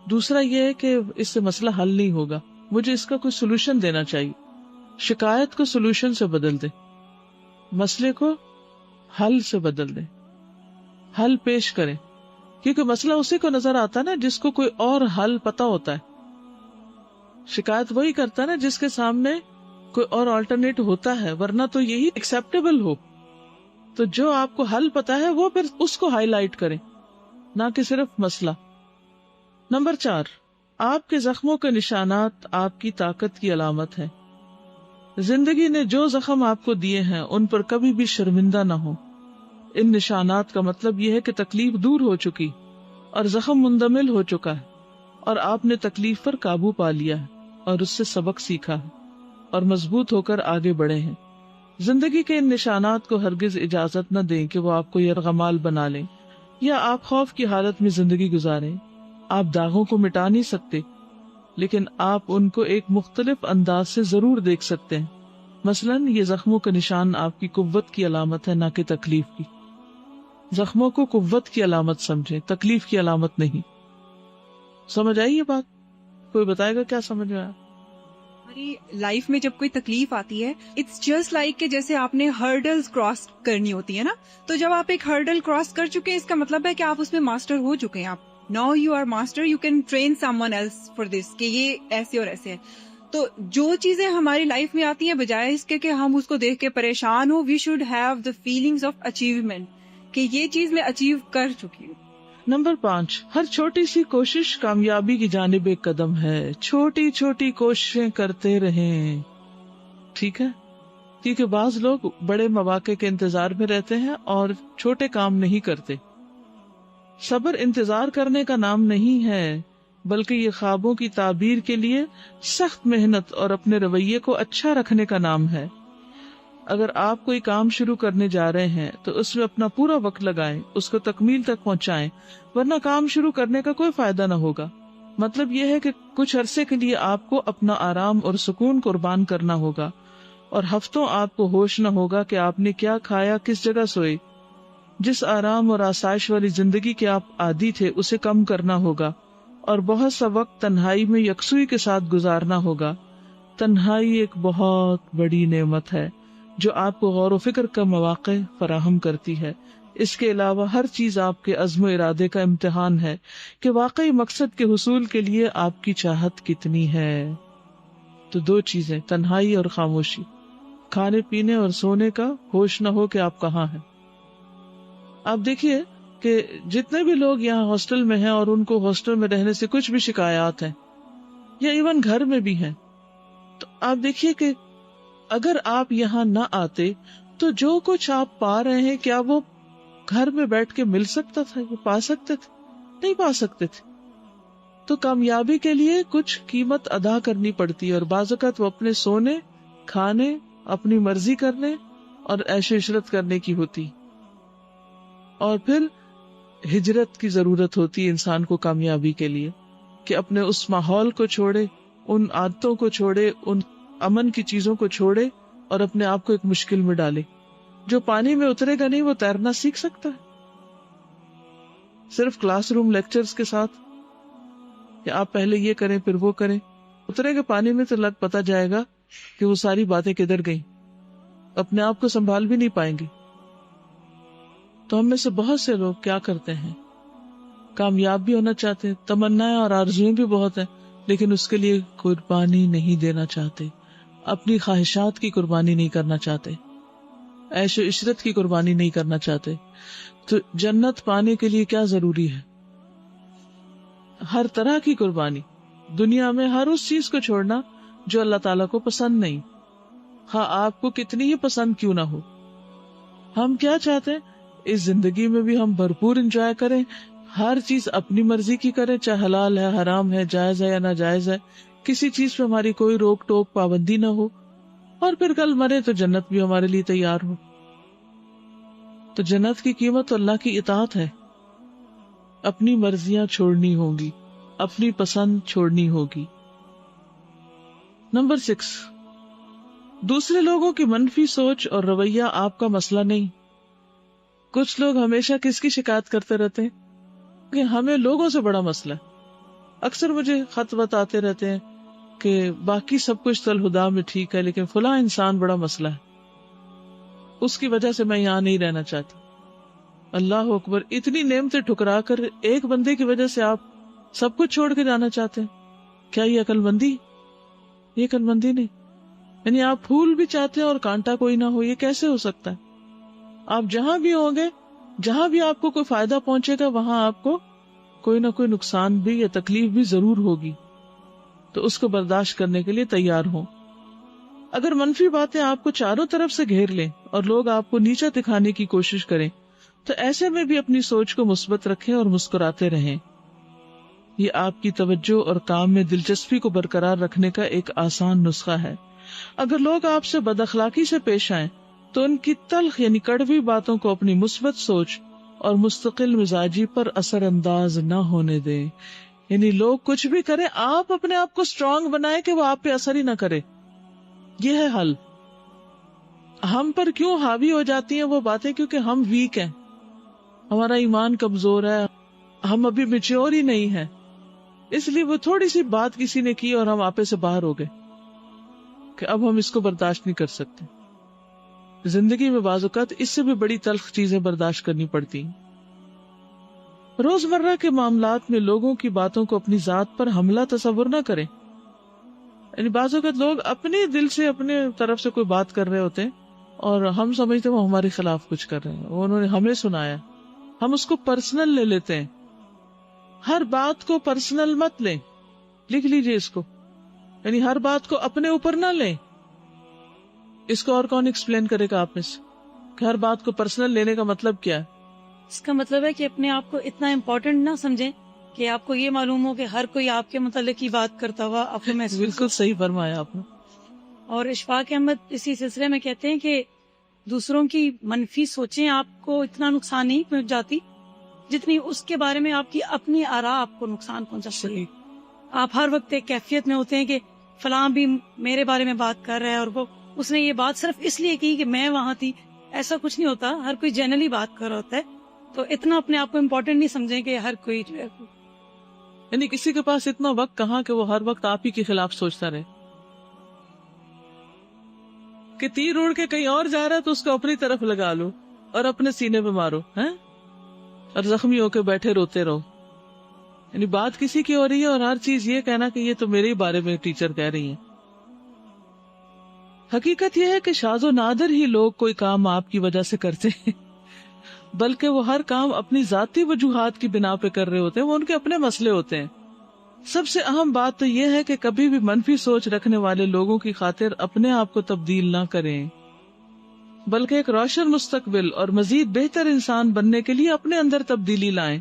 دوسرا یہ ہے کہ اس سے مسئلہ حل نہیں ہوگا، مجھے اس کا کوئی سولوشن دینا چاہیے. شکایت کو سولوشن سے بدل دیں، مسئلے کو حل سے بدل دیں، حل پیش کریں. کیونکہ مسئلہ اسی کو نظر آتا ہے نا جس کو کوئی اور حل پتا ہوتا ہے. شکایت وہی کرتا ہے نا جس کے سامنے کوئی اور آلٹرنیٹ ہوتا ہے، ورنہ تو یہی ایکسیپٹیبل ہو. تو جو آپ کو حل پتا ہے وہ پھر اس کو ہائی لائٹ کریں، نہ کہ صرف مسئلہ. نمبر 4، آپ کے زخموں کے نشانات آپ کی طاقت کی علامت ہے. زندگی نے جو زخم آپ کو دیے ہیں ان پر کبھی بھی شرمندہ نہ ہو. ان نشانات کا مطلب یہ ہے کہ تکلیف دور ہو چکی اور زخم مندمل ہو چکا ہے، اور آپ نے تکلیف پر قابو پا لیا ہے اور اس سے سبق سیکھا ہے اور مضبوط ہو کر آگے بڑھے ہیں. زندگی کے ان نشانات کو ہرگز اجازت نہ دیں کہ وہ آپ کو یرغمال بنا لیں یا آپ خوف کی حالت میں زندگی گزاریں. آپ داغوں کو مٹا نہیں سکتے، لیکن آپ ان کو ایک مختلف انداز سے ضرور دیکھ سکتے ہیں. مثلاً یہ زخموں کا نشان آپ کی قوت کی علامت ہے، نہ کہ تکلیف کی. زخموں کو قوت کی علامت سمجھیں، تکلیف کی علامت نہیں. سمجھ آئی یہ بات؟ کوئی بتائے گا کیا سمجھ میں آیا؟ ہماری لائف میں جب کوئی تکلیف آتی ہے، اٹس جسٹ لائک کہ جیسے آپ نے ہرڈلز کراس کرنی ہوتی ہے نا. تو جب آپ ایک ہرڈل کراس کر چکے ہیں، اس کا مطلب ہے کہ آپ اس میں ماسٹر ہو چکے ہیں. آپ now you are master, you can train someone else for this, کہ یہ ایسے اور ایسے ہے. تو جو چیزیں ہماری لائف میں آتی ہیں، بجائے اس کے کہ ہم اس کو دیکھ کے پریشان ہو، we should have the feelings of achievement, کہ یہ چیز میں اچیو کر چکی ہوں. نمبر 5، ہر چھوٹی سی کوشش کامیابی کی جانب ایک قدم ہے. چھوٹی چھوٹی کوششیں کرتے رہیں. ٹھیک ہے؟ کیونکہ بعض لوگ بڑے مواقع کے انتظار میں رہتے ہیں اور چھوٹے کام نہیں کرتے. صبر انتظار کرنے کا نام نہیں ہے، بلکہ یہ خوابوں کی تعبیر کے لیے سخت محنت اور اپنے رویے کو اچھا رکھنے کا نام ہے. اگر آپ کوئی کام شروع کرنے جا رہے ہیں تو اس میں اپنا پورا وقت لگائیں، اس کو تکمیل تک پہنچائیں، ورنہ کام شروع کرنے کا کوئی فائدہ نہ ہوگا. مطلب یہ ہے کہ کچھ عرصے کے لیے آپ کو اپنا آرام اور سکون قربان کرنا ہوگا، اور ہفتوں آپ کو ہوش نہ ہوگا کہ آپ نے کیا کھایا، کس جگہ سوئے. جس آرام اور آسائش والی زندگی کے آپ عادی تھے اسے کم کرنا ہوگا، اور بہت سا وقت تنہائی میں یکسوئی کے ساتھ گزارنا ہوگا. تنہائی ایک بہت بڑی نعمت ہے جو آپ کو غور و فکر کا مواقع فراہم کرتی ہے. اس کے علاوہ ہر چیز آپ کے عزم و ارادے کا امتحان ہے کہ واقعی مقصد کے حصول کے لیے آپ کی چاہت کتنی ہے. تو 2 چیزیں، تنہائی اور خاموشی. کھانے پینے اور سونے کا ہوش نہ ہو کہ آپ کہاں ہیں. آپ دیکھیے کہ جتنے بھی لوگ یہاں ہاسٹل میں ہیں اور ان کو ہاسٹل میں رہنے سے کچھ بھی شکایات ہیں، یا ایون گھر میں بھی ہیں، تو آپ دیکھیے کہ اگر آپ یہاں نہ آتے تو جو کچھ آپ پا رہے ہیں کیا وہ گھر میں بیٹھ کے مل سکتا تھا؟ وہ پا سکتے تھے؟ نہیں پا سکتے تھے. تو کامیابی کے لیے کچھ قیمت ادا کرنی پڑتی ہے، اور بعض اوقات وہ اپنے سونے، کھانے، اپنی مرضی کرنے اور عیش و عشرت کرنے کی ہوتی. اور پھر ہجرت کی ضرورت ہوتی ہے انسان کو کامیابی کے لیے، کہ اپنے اس ماحول کو چھوڑے، ان عادتوں کو چھوڑے، ان امن کی چیزوں کو چھوڑے اور اپنے آپ کو ایک مشکل میں ڈالے. جو پانی میں اترے گا نہیں وہ تیرنا سیکھ سکتا ہے؟ صرف کلاس روم لیکچرز کے ساتھ کہ آپ پہلے یہ کریں پھر وہ کریں؟ اترے گا پانی میں تو پتا جائے گا کہ وہ ساری باتیں کدھر گئیں، اپنے آپ کو سنبھال بھی نہیں پائیں گے. تو ہم میں سے بہت سے لوگ کیا کرتے ہیں، کامیاب بھی ہونا چاہتے ہیں، تمنائیں اور آرزویں بھی بہت ہیں، لیکن اس کے لیے قربانی نہیں دینا چاہتے، اپنی خواہشات کی قربانی نہیں کرنا چاہتے، عیش و عشرت کی قربانی نہیں کرنا چاہتے. تو جنت پانے کے لیے کیا ضروری ہے؟ ہر طرح کی قربانی، دنیا میں ہر اس چیز کو چھوڑنا جو اللہ تعالیٰ کو پسند نہیں، ہاں آپ کو کتنی ہی پسند کیوں نہ ہو. ہم کیا چاہتے ہیں اس زندگی میں بھی ہم بھرپور انجوائے کریں، ہر چیز اپنی مرضی کی کریں، چاہے حلال ہے، حرام ہے، جائز ہے یا ناجائز ہے، کسی چیز پہ ہماری کوئی روک ٹوک پابندی نہ ہو، اور پھر کل مرے تو جنت بھی ہمارے لیے تیار ہو. تو جنت کی قیمت تو اللہ کی اطاعت ہے. اپنی مرضیاں چھوڑنی ہوں گی، اپنی پسند چھوڑنی ہوگی. نمبر 6، دوسرے لوگوں کی منفی سوچ اور رویہ آپ کا مسئلہ نہیں. کچھ لوگ ہمیشہ کس کی شکایت کرتے رہتے ہیں کہ ہمیں لوگوں سے بڑا مسئلہ ہے. اکثر مجھے خط بتاتے رہتے ہیں کہ باقی سب کچھ تو الہدا میں ٹھیک ہے لیکن فلاں انسان بڑا مسئلہ ہے، اس کی وجہ سے میں یہاں نہیں رہنا چاہتی. اللہ اکبر، اتنی نعمتیں ٹھکرا کر ایک بندے کی وجہ سے آپ سب کچھ چھوڑ کے جانا چاہتے ہیں؟ کیا یہ عقل مندی؟ یہ عقل مندی نہیں. یعنی آپ پھول بھی چاہتے ہیں اور کانٹا کوئی نہ ہو، یہ کیسے ہو سکتا ہے؟ آپ جہاں بھی ہوں گے، جہاں بھی آپ کو کوئی فائدہ پہنچے گا، وہاں آپ کو کوئی نہ کوئی نقصان بھی یا تکلیف بھی ضرور ہوگی، تو اس کو برداشت کرنے کے لیے تیار ہوں. اگر منفی باتیں آپ کو چاروں طرف سے گھیر لیں اور لوگ آپ کو نیچا دکھانے کی کوشش کریں، تو ایسے میں بھی اپنی سوچ کو مثبت رکھیں اور مسکراتے رہیں. یہ آپ کی توجہ اور کام میں دلچسپی کو برقرار رکھنے کا ایک آسان نسخہ ہے. اگر لوگ آپ سے بد اخلاقی سے پیش آئیں تو ان کی تلخ یعنی کڑوی باتوں کو اپنی مثبت سوچ اور مستقل مزاجی پر اثر انداز نہ ہونے دیں. یعنی لوگ کچھ بھی کریں، آپ اپنے آپ کو اسٹرانگ بنائیں کہ وہ آپ پہ اثر ہی نہ کرے. یہ ہے حل. ہم پر کیوں حاوی ہو جاتی ہیں وہ باتیں؟ کیونکہ ہم ویک ہیں، ہمارا ایمان کمزور ہے، ہم ابھی میچور ہی نہیں ہیں. اس لیے وہ تھوڑی سی بات کسی نے کی اور ہم آپے سے باہر ہو گئے کہ اب ہم اس کو برداشت نہیں کر سکتے. زندگی میں بعض اوقات اس سے بھی بڑی تلخ چیزیں برداشت کرنی پڑتی ہیں. روزمرہ کے معاملات میں لوگوں کی باتوں کو اپنی ذات پر حملہ تصور نہ کریں. یعنی بعض اوقات لوگ اپنے دل سے اپنے طرف سے کوئی بات کر رہے ہوتے ہیں اور ہم سمجھتے ہیں وہ ہمارے خلاف کچھ کر رہے ہیں، وہ انہوں نے ہمیں سنایا، ہم اس کو پرسنل لے لیتے ہیں. ہر بات کو پرسنل مت لیں، لکھ لیجئے اس کو. یعنی ہر بات کو اپنے اوپر نہ لیں. اس کو اور کون ایکسپلین کرے گا آپ میں سے کہ ہر بات کو پرسنل لینے کا مطلب کیا ہے؟ اس کا مطلب ہے کہ اپنے آپ کو اتنا امپورٹنٹ نہ سمجھیں کہ آپ کو یہ معلوم ہو کہ ہر کوئی آپ کے متعلق ہی بات کرتا ہوا آپ کو محسوس. بالکل صحیح فرمایا آپ نے. اور اشفاق احمد اسی سلسلے میں کہتے ہیں کہ دوسروں کی منفی سوچیں آپ کو اتنا نقصان نہیں پہنچ جاتی جتنی اس کے بارے میں آپ کی اپنی آراء آپ کو نقصان پہنچاتی ہے. آپ ہر وقت ایک کیفیت میں ہوتے ہیں کہ فلاں بھی میرے بارے میں بات کر رہا ہے اور وہ اس نے یہ بات صرف اس لیے کی کہ میں وہاں تھی. ایسا کچھ نہیں ہوتا، ہر کوئی جنرلی بات کر رہا ہوتا ہے. تو اتنا اپنے آپ کو امپورٹنٹ نہیں سمجھیں کہ ہر کوئی جو ہے، یعنی کسی کے پاس اتنا وقت کہاں کہ وہ ہر وقت آپ ہی کے خلاف سوچتا رہے. کہ تیر اڑ کے کہیں اور جا رہا ہے تو اس کو اپنی طرف لگا لو اور اپنے سینے پہ مارو ہیں اور زخمی ہو کے بیٹھے روتے رہو. یعنی بات کسی کی ہو رہی ہے اور ہر چیز یہ کہنا کہ یہ تو میرے ہی بارے میں ٹیچر کہہ رہی ہیں. حقیقت یہ ہے کہ شاذ و نادر ہی لوگ کوئی کام آپ کی وجہ سے کرتے ہیں، بلکہ وہ ہر کام اپنی ذاتی وجوہات کی بنا پہ کر رہے ہوتے ہیں، وہ ان کے اپنے مسئلے ہوتے ہیں. سب سے اہم بات تو یہ ہے کہ کبھی بھی منفی سوچ رکھنے والے لوگوں کی خاطر اپنے آپ کو تبدیل نہ کریں، بلکہ ایک روشن مستقبل اور مزید بہتر انسان بننے کے لیے اپنے اندر تبدیلی لائیں.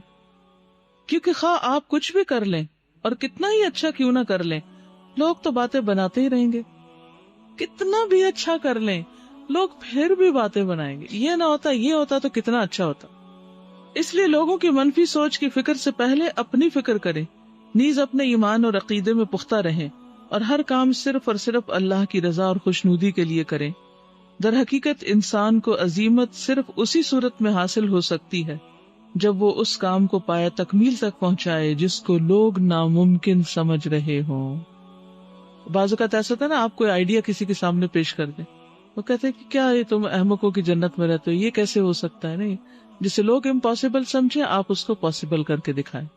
کیونکہ خواہ آپ کچھ بھی کر لیں اور کتنا ہی اچھا کیوں نہ کر لیں، لوگ تو باتیں بناتے ہی رہیں گے. کتنا بھی اچھا کر لیں لوگ پھر بھی باتیں بنائیں گے. یہ نہ ہوتا یہ ہوتا تو کتنا اچھا ہوتا. اس لیے لوگوں کی منفی سوچ کی فکر سے پہلے اپنی فکر کریں، نیز اپنے ایمان اور عقیدے میں پختہ رہیں اور ہر کام صرف اور صرف اللہ کی رضا اور خوشنودی کے لیے کریں۔ در حقیقت انسان کو عظیمت صرف اسی صورت میں حاصل ہو سکتی ہے جب وہ اس کام کو پایا تکمیل تک پہنچائے جس کو لوگ ناممکن سمجھ رہے ہوں۔ بعض اوقات ایسا ہوتا ہے نا، آپ کوئی آئیڈیا کسی کے سامنے پیش کر دیں، وہ کہتے ہیں کہ کیا یہ تم احمقوں کی جنت میں رہتے ہو، یہ کیسے ہو سکتا ہے؟ نہیں، جسے لوگ امپاسبل سمجھے آپ اس کو پاسبل کر کے دکھائیں۔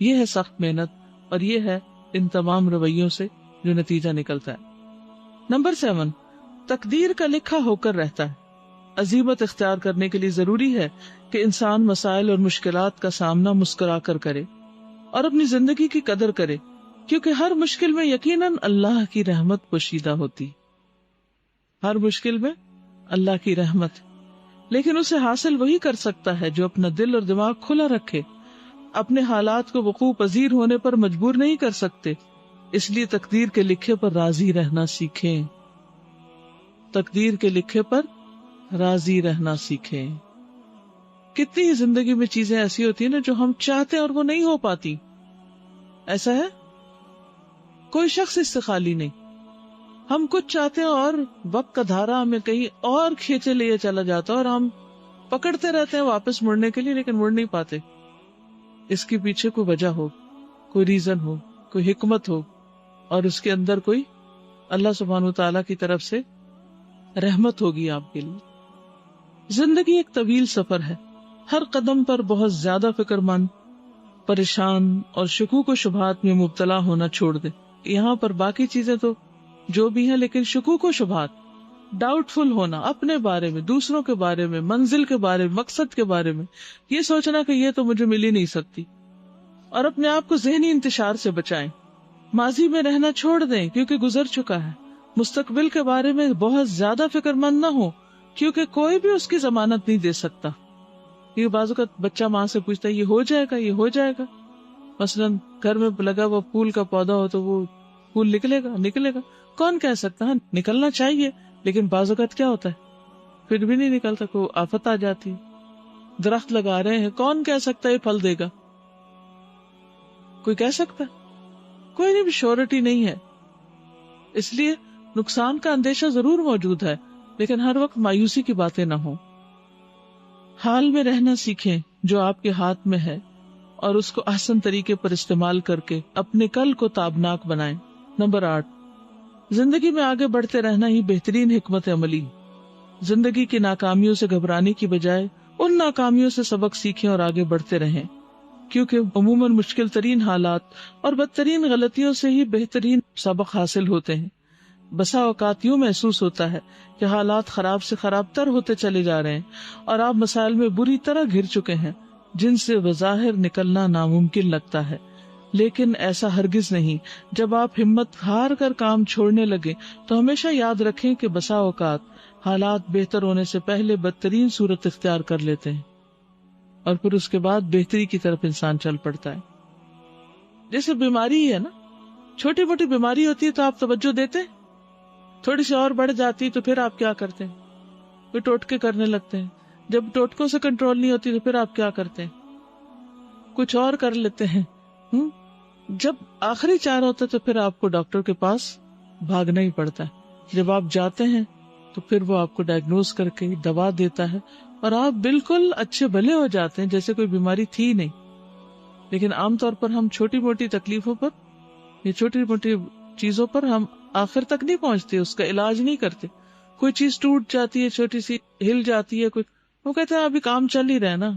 یہ ہے سخت محنت اور یہ ہے ان تمام رویوں سے جو نتیجہ نکلتا ہے۔ نمبر 7، تقدیر کا لکھا ہو کر رہتا ہے۔ عزیمت اختیار کرنے کے لیے ضروری ہے کہ انسان مسائل اور مشکلات کا سامنا مسکرا کر کرے اور اپنی زندگی کی قدر کرے، کیونکہ ہر مشکل میں یقیناً اللہ کی رحمت پوشیدہ ہوتی، ہر مشکل میں اللہ کی رحمت، لیکن اسے حاصل وہی کر سکتا ہے جو اپنا دل اور دماغ کھلا رکھے۔ اپنے حالات کو وقوع پذیر ہونے پر مجبور نہیں کر سکتے، اس لیے تقدیر کے لکھے پر راضی رہنا سیکھیں۔ تقدیر کے لکھے پر راضی رہنا سیکھیں۔ کتنی زندگی میں چیزیں ایسی ہوتی ہیں نا جو ہم چاہتے ہیں اور وہ نہیں ہو پاتی، ایسا ہے؟ کوئی شخص اس سے خالی نہیں۔ ہم کچھ چاہتے ہیں اور وقت کا دھارا ہمیں کہیں اور کھینچے لیے چلا جاتا ہے اور ہم پکڑتے رہتے ہیں واپس مڑنے کے لیے، لیکن مڑ نہیں پاتے۔ اس کے پیچھے کوئی وجہ ہو، کوئی ریزن ہو، کوئی حکمت ہو، اور اس کے اندر کوئی اللہ سبحانہ وتعالیٰ کی طرف سے رحمت ہوگی آپ کے لیے۔ زندگی ایک طویل سفر ہے، ہر قدم پر بہت زیادہ فکر مند، پریشان اور شکوک و شبہات میں مبتلا ہونا چھوڑ دے۔ یہاں پر باقی چیزیں تو جو بھی ہیں، لیکن شکوک و شبہات، ڈاؤٹ فل ہونا اپنے بارے میں، دوسروں کے بارے میں، منزل کے بارے میں، مقصد کے بارے میں، یہ سوچنا کہ یہ تو مجھے مل ہی نہیں سکتی، اور اپنے آپ کو ذہنی انتشار سے بچائیں۔ ماضی میں رہنا چھوڑ دیں کیونکہ گزر چکا ہے۔ مستقبل کے بارے میں بہت زیادہ فکر مند نہ ہو کیونکہ کوئی بھی اس کی ضمانت نہیں دے سکتا۔ یہ بعض اوقات بچہ ماں سے پوچھتا ہے یہ ہو جائے گا، یہ ہو جائے گا۔ مثلاً گھر میں لگا ہوا پھول کا پودا ہو تو وہ پھول نکلے گا، کون کہہ سکتا ہے؟ نکلنا چاہیے، لیکن بعض اوقات کیا ہوتا ہے پھر بھی نہیں نکلتا، کوئی آفت آ جاتی ہے۔ درخت لگا رہے ہیں، کون کہہ سکتا ہے یہ پھل دے گا؟ کوئی کہہ سکتا ہے؟ کوئی نہیں، بھی شورٹی نہیں ہے۔ اس لیے نقصان کا اندیشہ ضرور موجود ہے، لیکن ہر وقت مایوسی کی باتیں نہ ہوں۔ حال میں رہنا سیکھیں جو آپ کے ہاتھ میں ہے اور اس کو احسن طریقے پر استعمال کر کے اپنے کل کو تابناک بنائیں۔ نمبر 8، زندگی میں آگے بڑھتے رہنا ہی بہترین حکمت عملی۔ زندگی کی ناکامیوں سے گھبرانے کی بجائے ان ناکامیوں سے سبق سیکھیں اور آگے بڑھتے رہیں، کیونکہ عموماً مشکل ترین حالات اور بدترین غلطیوں سے ہی بہترین سبق حاصل ہوتے ہیں۔ بسا اوقات یوں محسوس ہوتا ہے کہ حالات خراب سے خراب تر ہوتے چلے جا رہے ہیں اور آپ مسائل میں بری طرح گھر چکے ہیں جن سے بظاہر نکلنا ناممکن لگتا ہے، لیکن ایسا ہرگز نہیں۔ جب آپ ہمت ہار کر کام چھوڑنے لگے تو ہمیشہ یاد رکھیں کہ بسا اوقات حالات بہتر ہونے سے پہلے بدترین صورت اختیار کر لیتے ہیں اور پھر اس کے بعد بہتری کی طرف انسان چل پڑتا ہے۔ جیسے بیماری ہے نا، چھوٹی موٹی بیماری ہوتی ہے تو آپ توجہ دیتے ہیں، تھوڑی سی اور بڑھ جاتی تو پھر آپ کیا کرتے ہیں؟ کوئی ٹوٹکے کرنے لگتے ہیں۔ جب ٹوٹکوں سے کنٹرول نہیں ہوتی تو پھر آپ کیا کرتے ہیں؟ کچھ اور کر لیتے ہیں۔ جب آخری چارہ ہوتا ہے تو پھر آپ کو ڈاکٹر کے پاس بھاگنا ہی پڑتا ہے۔ جب آپ جاتے ہیں تو پھر وہ آپ کو ڈائگنوز کر کے دوا دیتا ہے اور آپ بالکل اچھے بھلے ہو جاتے ہیں جیسے کوئی بیماری تھی نہیں۔ لیکن عام طور پر ہم چھوٹی موٹی تکلیفوں پر یا چھوٹی موٹی چیزوں پر ہم آخر تک نہیں پہنچتے، اس کا علاج نہیں کرتے۔ کوئی چیز ٹوٹ جاتی ہے، چھوٹی سی ہل جاتی ہے، کوئی وہ کہتے ہیں ابھی کام چل ہی رہا نا۔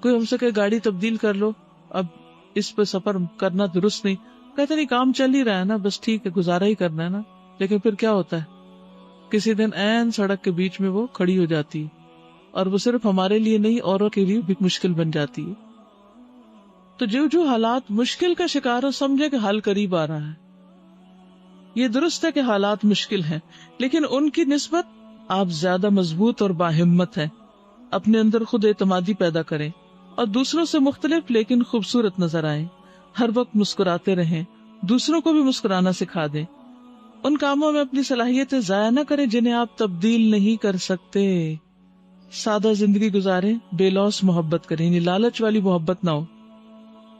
کوئی ہم سے کہ گاڑی تبدیل کر لو، اب اس پہ سفر کرنا درست نہیں، کہتے نہیں کام چل ہی رہا ہے نا، بس ٹھیک ہے گزارا ہی کرنا ہے نا۔ لیکن پھر کیا ہوتا ہے، کسی دن عین سڑک کے بیچ میں وہ کھڑی ہو جاتی ہے اور وہ صرف ہمارے لیے نہیں اوروں کے لیے بھی مشکل بن جاتی ہے۔ تو جو حالات مشکل کا شکار ہو سمجھے کہ حل قریب آ رہا ہے۔ یہ درست ہے کہ حالات مشکل ہیں، لیکن ان کی نسبت آپ زیادہ مضبوط اور باہمت ہیں۔ اپنے اندر خود اعتمادی پیدا کریں اور دوسروں سے مختلف لیکن خوبصورت نظر آئیں۔ ہر وقت مسکراتے رہیں، دوسروں کو بھی مسکرانا سکھا دیں۔ ان کاموں میں اپنی صلاحیتیں ضائع نہ کریں جنہیں آپ تبدیل نہیں کر سکتے۔ سادہ زندگی گزاریں، بے لوث محبت کریں، یعنی لالچ والی محبت نہ ہو،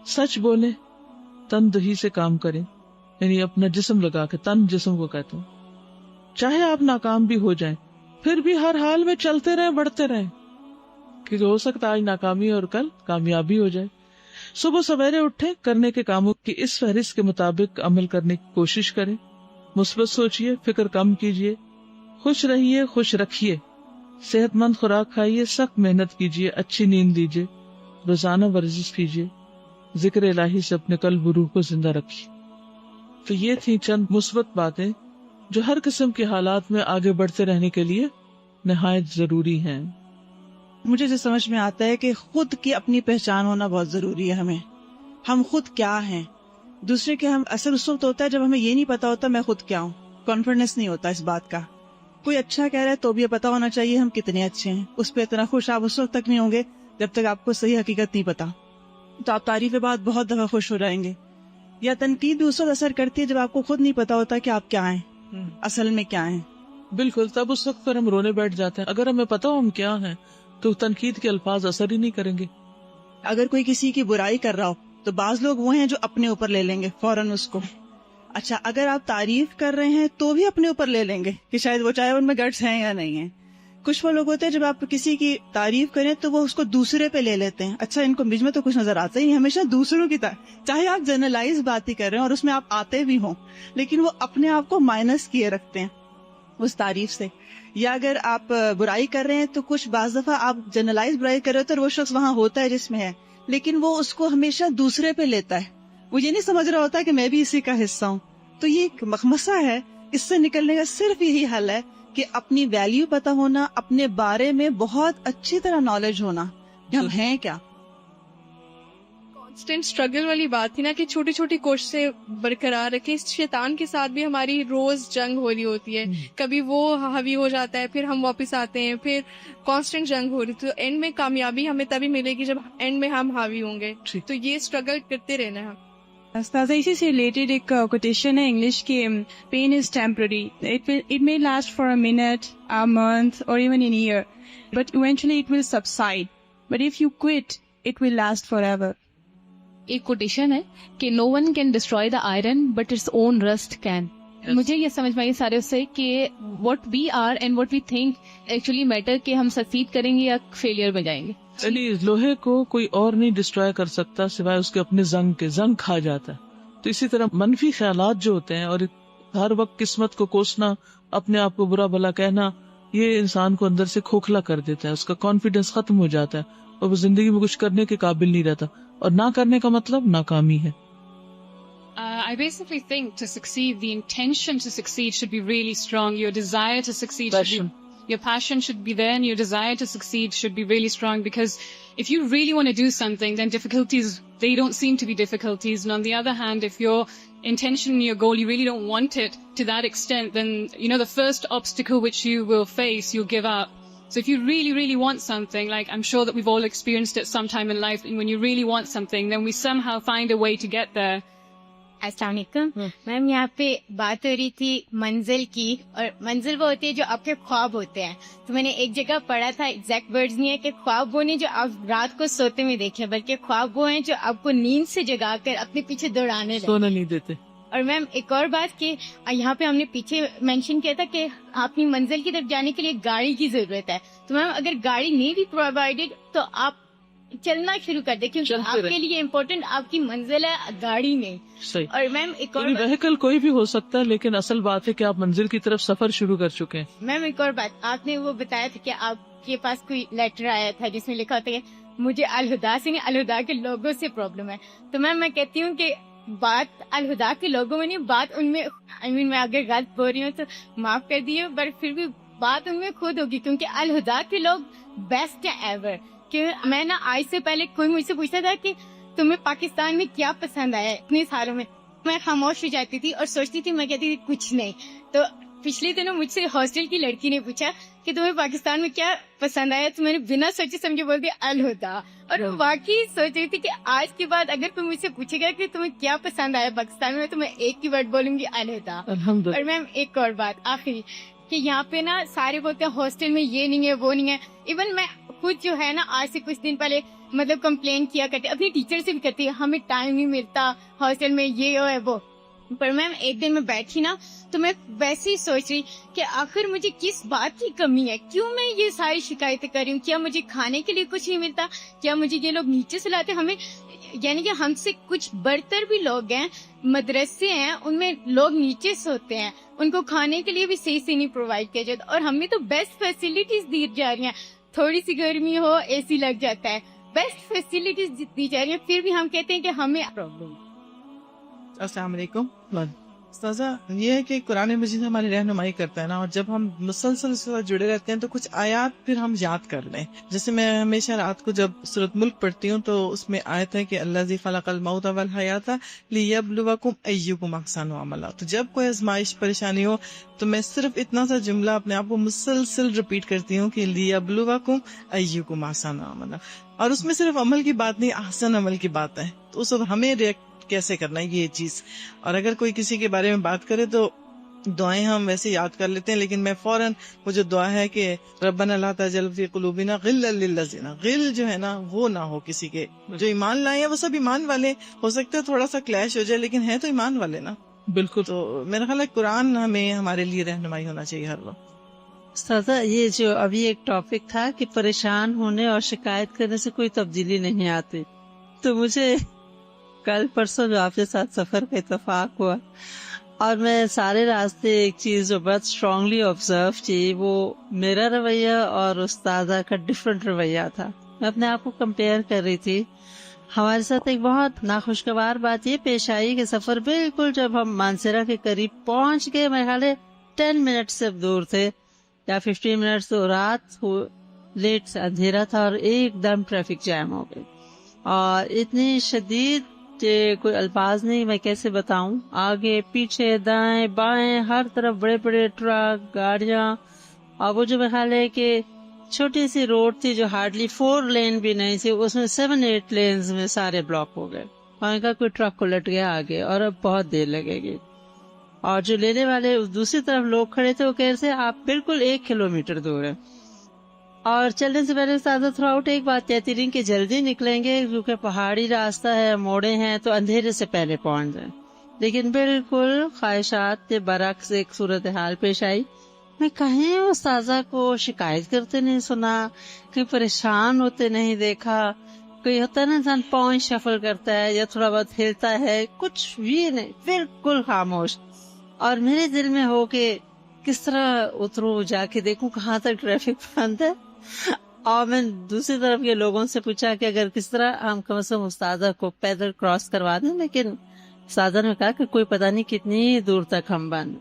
سچ بولیں، تن دہی سے کام کریں، یعنی اپنا جسم لگا کے، تن جسم کو کہتے ہیں. چاہے آپ ناکام بھی ہو جائیں پھر بھی ہر حال میں چلتے رہیں، بڑھتے رہیں، کیونکہ ہو سکتا ہے آج ناکامی اور کل کامیابی ہو جائے. صبح سویرے اٹھیں، کرنے کے کاموں کی اس فہرست کے مطابق عمل کرنے کی کوشش کریں، مثبت سوچئے، فکر کم کیجئے، خوش رہیے، خوش رکھیے، صحت مند خوراک کھائیے، سخت محنت کیجئے، اچھی نیند لیجئے، روزانہ ورزش کیجئے، ذکر الہی سے اپنے قلب و روح کو زندہ رکھیے. تو یہ تھی چند مثبت باتیں جو ہر قسم کے حالات میں آگے بڑھتے رہنے کے لیے نہایت ضروری ہیں. مجھے جو سمجھ میں آتا ہے کہ خود کی اپنی پہچان ہونا بہت ضروری ہے. ہم خود کیا ہیں. دوسرے کے ہم اثر اس وقت ہوتا ہے جب ہمیں یہ نہیں پتا ہوتا میں خود کیا ہوں، کانفیڈنس نہیں ہوتا اس بات کا. کوئی اچھا کہہ رہا ہے تو بھی یہ پتا ہونا چاہیے ہم کتنے اچھے ہیں. اس پہ اتنا خوش آپ اس وقت تک نہیں ہوں گے جب تک آپ کو صحیح حقیقت نہیں پتا. تو آپ تعریف بعد بہت دفعہ خوش ہو جائیں گے. یا تنقید بھی اس وقت اثر کرتی ہے جب آپ کو خود نہیں پتا ہوتا کہ آپ کیا ہیں، اصل میں کیا ہیں. بالکل، تب اس وقت پر ہم رونے بیٹھ جاتے ہیں. اگر ہمیں پتا ہو ہم کیا ہیں تو تنقید کے الفاظ اثر ہی نہیں کریں گے. اگر کوئی کسی کی برائی کر رہا ہو تو بعض لوگ وہ ہیں جو اپنے اوپر لے لیں گے فوراً اس کو. اچھا، اگر آپ تعریف کر رہے ہیں تو بھی اپنے اوپر لے لیں گے کہ شاید وہ چاہے ان میں گٹس ہیں یا نہیں ہیں. کچھ وہ لوگ ہوتے ہیں جب آپ کسی کی تعریف کریں تو وہ اس کو دوسرے پہ لے لیتے ہیں. اچھا، ان کو مجھ میں تو کچھ نظر آتا ہی نہیں. ہمیشہ دوسروں کی چاہے آپ جنرلائز بات ہی کر رہے ہیں اور اس میں آپ آتے بھی ہوں، لیکن وہ اپنے آپ کو مائنس کیے رکھتے ہیں اس تعریف سے. یا اگر آپ برائی کر رہے ہیں تو کچھ بعض دفعہ آپ جنرلائز برائی کر رہے ہوتے ہیں اور وہ شخص وہاں ہوتا ہے جس میں ہے، لیکن وہ اس کو ہمیشہ دوسرے پہ لیتا ہے. وہ یہ نہیں سمجھ رہا ہوتا کہ میں بھی اسی کا حصہ ہوں. تو یہ ایک مخمصہ ہے. اس سے نکلنے کا صرف یہی حل ہے کہ اپنی ویلیو پتا ہونا، اپنے بارے میں بہت اچھی طرح نالج ہونا کہ ہم ہیں کیا. کانسٹنٹ اسٹرگل والی بات تھی نا کہ چھوٹی چھوٹی کوششیں برقرار رکھیں. اس شیطان کے ساتھ بھی ہماری روز جنگ ہو رہی ہوتی ہے. کبھی وہ حاوی ہو جاتا ہے، پھر ہم واپس آتے ہیں، پھر کانسٹنٹ جنگ ہو رہی. تو اینڈ میں کامیابی ہمیں تبھی ملے گی جب اینڈ میں ہم حاوی ہوں گے. تو یہ اسٹرگل کرتے رہنا ہے. استاذہ، اسی سے ریلیٹڈ ایک کوٹیشن ہے انگلش کی، pain is temporary, it may last for a minute, a month or even a year, but eventually it will subside, but if you quit it will last forever. ایک quotation ہے کہ no one can destroy the iron but its own rust can. مجھے یہ سمجھ میں آئی سارے اس سے کہ what we are and what we think actually matter، کہ ہم سکسیڈ کریں گے یا فیلئر میں جائیں گے. یعنی لوہے کو کوئی اور نہیں ڈسٹروائے کر سکتا سوائے اس کے اپنے زنگ کے. زنگ کھا جاتا ہے. تو اسی طرح منفی خیالات جو ہوتے ہیں اور ہر وقت قسمت کو کوسنا، اپنے آپ کو برا بھلا کہنا، یہ انسان کو اندر سے کھوکھلا کر دیتا ہے. اس کا کانفیڈینس ختم ہو جاتا ہے اور وہ زندگی میں کچھ کرنے کے قابل نہیں رہتا. اور نہ کرنے کا مطلب ناکامی ہے. I basically think to succeed, the intention to succeed should be really strong. Your desire to succeed your passion should be there, and your desire to succeed should be really strong, because if you really want to do something, then difficulties, they don't seem to be difficulties. And on the other hand, if your intention, your goal, you really don't want it to that extent, then, you know, the first obstacle which you will face, you'll give up. So if you really, really want something, like I'm sure that we've all experienced it sometime in life, and when you really want something, then we somehow find a way to get there. السلام علیکم میم. یہاں پہ بات ہو رہی تھی منزل کی، اور منزل وہ ہوتی ہے جو آپ کے خواب ہوتے ہیں. تو میں نے ایک جگہ پڑھا تھا، ایگزیکٹ ورڈز نہیں ہے، کہ خواب وہ نہیں جو آپ رات کو سوتے میں دیکھیں، بلکہ خواب وہ ہیں جو آپ کو نیند سے جگا کر اپنے پیچھے دوڑانے لگے، سونا نہیں دیتے. اور میم ایک اور بات کہ یہاں پہ ہم نے پیچھے مینشن کیا تھا کہ اپنی منزل کی طرف جانے کے لیے گاڑی کی ضرورت ہے. تو میم اگر گاڑی نہیں بھی پرووائڈیڈ تو آپ چلنا شروع کر دیں، کیونکہ آپ کے لیے امپورٹنٹ آپ کی منزل ہے، گاڑی نہیں. صحیح. اور میم ایک اور وہیکل کوئی بھی ہو سکتا ہے، لیکن اصل بات ہے کہ آپ منزل کی طرف سفر شروع کر چکے ہیں. میم ایک اور بات، آپ نے وہ بتایا تھا کہ آپ کے پاس کوئی لیٹر آیا تھا جس میں لکھا ہوتا ہے کہ مجھے الہدا سے نہیں، الہدا کے لوگوں سے پرابلم ہے. تو میم میں کہتی ہوں کہ بات الہدا کے لوگوں میں نہیں، بات ان میں، میں اگر غلط بول رہی ہوں تو معاف کر دیے، پر پھر بھی بات ان میں خود ہوگی، کیونکہ الہدا کے لوگ بیسٹ ہیں ایور. کہ میں نا آج سے پہلے کوئی مجھ سے پوچھتا تھا کہ تمہیں پاکستان میں کیا پسند آیا اتنے سالوں میں، میں خاموش ہو جاتی تھی اور سوچتی تھی، میں کہتی تھی کچھ نہیں. تو پچھلے دنوں مجھ سے ہاسٹل کی لڑکی نے پوچھا کہ تمہیں پاکستان میں کیا پسند آیا، تو میں نے بنا سوچے سمجھے بول دیا الہدا. اور واقعی سوچ رہی تھی کہ آج کے بعد اگر کوئی مجھ سے پوچھے گا کہ تمہیں کیا پسند آیا پاکستان میں، تو میں ایک ہی ورڈ بولوں گی الہدا. الحمدللہ. اور میم ایک اور بات آخری، کہ یہاں پہ نا سارے بولتے ہیں ہاسٹل میں یہ نہیں ہے وہ نہیں ہے. ایون میں خود جو ہے نا آج سے کچھ دن پہلے مطلب کمپلین کیا کرتی, اپنی ٹیچر سے بھی کرتی ہے, ہمیں ٹائم نہیں ملتا ہاسٹل میں یہ ہے وہ. پر میم ایک دن میں بیٹھی نا تو میں ویسے ہی سوچ رہی کہ آخر مجھے کس بات کی کمی ہے, کیوں میں یہ ساری شکایتیں کر رہی ہوں. کیا مجھے کھانے کے لیے کچھ نہیں ملتا, کیا مجھے یہ لوگ نیچے سے لاتے, ہمیں یعنی کہ ہم سے کچھ برتر بھی لوگ ہیں, مدرسے ہیں ان میں لوگ نیچے سوتے ہیں, ان کو کھانے کے لیے بھی صحیح سے نہیں پرووائڈ کیا جاتا, اور ہمیں تو بیسٹ فیسلٹیز دی جا رہی ہیں. تھوڑی سی گرمی ہو اے سی لگ جاتا ہے, بیسٹ فیسلٹیز دی جا رہی ہیں, پھر بھی ہم کہتے ہیں کہ ہمیں پرابلم. السلام علیکم. استاذہ, یہ ہے کہ قرآن مجید ہماری رہنمائی کرتا ہے نا, اور جب ہم مسلسل اس کے ساتھ جڑے رہتے ہیں تو کچھ آیات پھر ہم یاد کر لیں. جیسے میں ہمیشہ رات کو جب سورۃ ملک پڑھتی ہوں تو اس میں آیت ہے کہ الذی خلق الموت والحیات لیبلوکم ایکم احسن عملا. تو جب کوئی آزمائش پریشانی ہو تو میں صرف اتنا سا جملہ اپنے آپ کو مسلسل ریپیٹ کرتی ہوں کہ لیبلوکم ایکم احسن عملا, اور اس میں صرف عمل کی بات نہیں, احسن عمل کی بات ہے. تو اس وقت ہمیں ریئیکٹ کیسے کرنا ہے یہ چیز. اور اگر کوئی کسی کے بارے میں بات کرے تو دعائیں ہم ویسے یاد کر لیتے ہیں, لیکن میں فوراً وہ جو دعا ہے کہ ربنا لا تجعل فی قلوبنا غلا للذین, غل جو ہے نا وہ نہ ہو کسی کے. جو ایمان لائے ہیں وہ سب ایمان والے, ہو سکتا ہے تھوڑا سا کلیش ہو جائے لیکن ہے تو ایمان والے نا. بالکل. تو میرا خیال ہے قرآن ہمیں ہمارے لیے رہنمائی ہونا چاہیے ہر وقت. استاذہ, یہ جو ابھی ایک ٹاپک تھا کہ پریشان ہونے اور شکایت کرنے سے کوئی تبدیلی نہیں آتی, تو مجھے کل پرسوں جو آپ کے ساتھ سفر کا اتفاق ہوا, اور میں سارے راستے ایک چیز جو بہت اسٹرانگلی آبزرو کی, وہ میرا رویہ اور استاذہ کا ڈفرینٹ رویہ تھا. میں اپنے آپ کو کمپیئر کر رہی تھی. ہمارے ساتھ ایک بہت ناخوشگوار بات یہ پیش آئی کہ سفر بالکل جب ہم مانسیرا کے قریب پہنچ گئے, میرے خیال ہے 10 منٹ سے دور تھے یا 15 منٹ, تو رات لیٹ سے اندھیرا تھا اور ایک دم ٹریفک جام ہو گئی, اور اتنی شدید کہ کوئی الفاظ نہیں میں کیسے بتاؤں. آگے پیچھے دائیں بائیں ہر طرف بڑے بڑے ٹرک گاڑیاں, اور وہ جو میرے خیال ہے کہ چھوٹی سی روڈ تھی جو ہارڈلی 4 لین بھی نہیں تھی, اس میں 7-8 لینز میں سارے بلاک ہو گئے. وہاں کا کوئی ٹرک الٹ گیا آگے, اور اب بہت دیر لگے گی. اور جو لینے والے دوسری طرف لوگ کھڑے تھے وہ کہہ رہے تھے آپ بالکل 1 کلومیٹر دور ہے. اور چلنے سے پہلے استاذہ تھرو آؤٹ ایک بات کہتی رہی کہ جلدی نکلیں گے کیونکہ پہاڑی راستہ ہے, موڑے ہیں, تو اندھیرے سے پہلے پہنچ جائیں. لیکن بالکل خواہشات کے برعکس ایک صورتحال پیش آئی. میں کہیں استاذہ کو شکایت کرتے نہیں سنا, کہیں پریشان ہوتے نہیں دیکھا. کوئی ہوتا ہے نا انسان پاؤں شفل کرتا ہے یا تھوڑا بہت ہلتا ہے, کچھ بھی نہیں, بالکل خاموش. اور میرے دل میں ہو کہ کس طرح اتروں, جا کے دیکھوں کہاں تک ٹریفک بند ہے. اور میں دوسری طرف کے لوگوں سے پوچھا کہ اگر کس طرح ہم کم از کم استاذہ کو پیدل کراس کروا دیں, لیکن استاذہ نے کہا کہ کوئی پتہ نہیں کتنی دور تک ہم بند.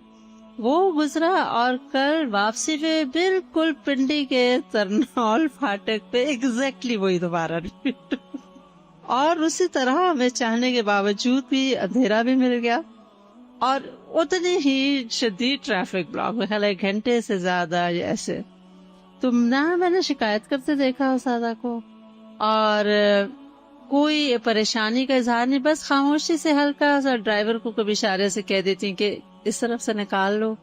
وہ گزرا, اور کل واپسی پہ بالکل پنڈی کے ترنول فاٹک پہ ایگزیکٹلی وہی دوبارہ ریپیٹ. اور اسی طرح ہمیں چاہنے کے باوجود بھی اندھیرا بھی مل گیا, اور اتنی ہی شدید ٹریفک بلاک, میں خیال 1 گھنٹے سے زیادہ ایسے. تم نہ میں نے شکایت کرتے دیکھا استاذہ کو, اور کوئی پریشانی کا اظہار نہیں, بس خاموشی سے ہلکا سا ڈرائیور کو کبھی اشارے سے کہہ دیتی کہ اس طرف سے نکال لو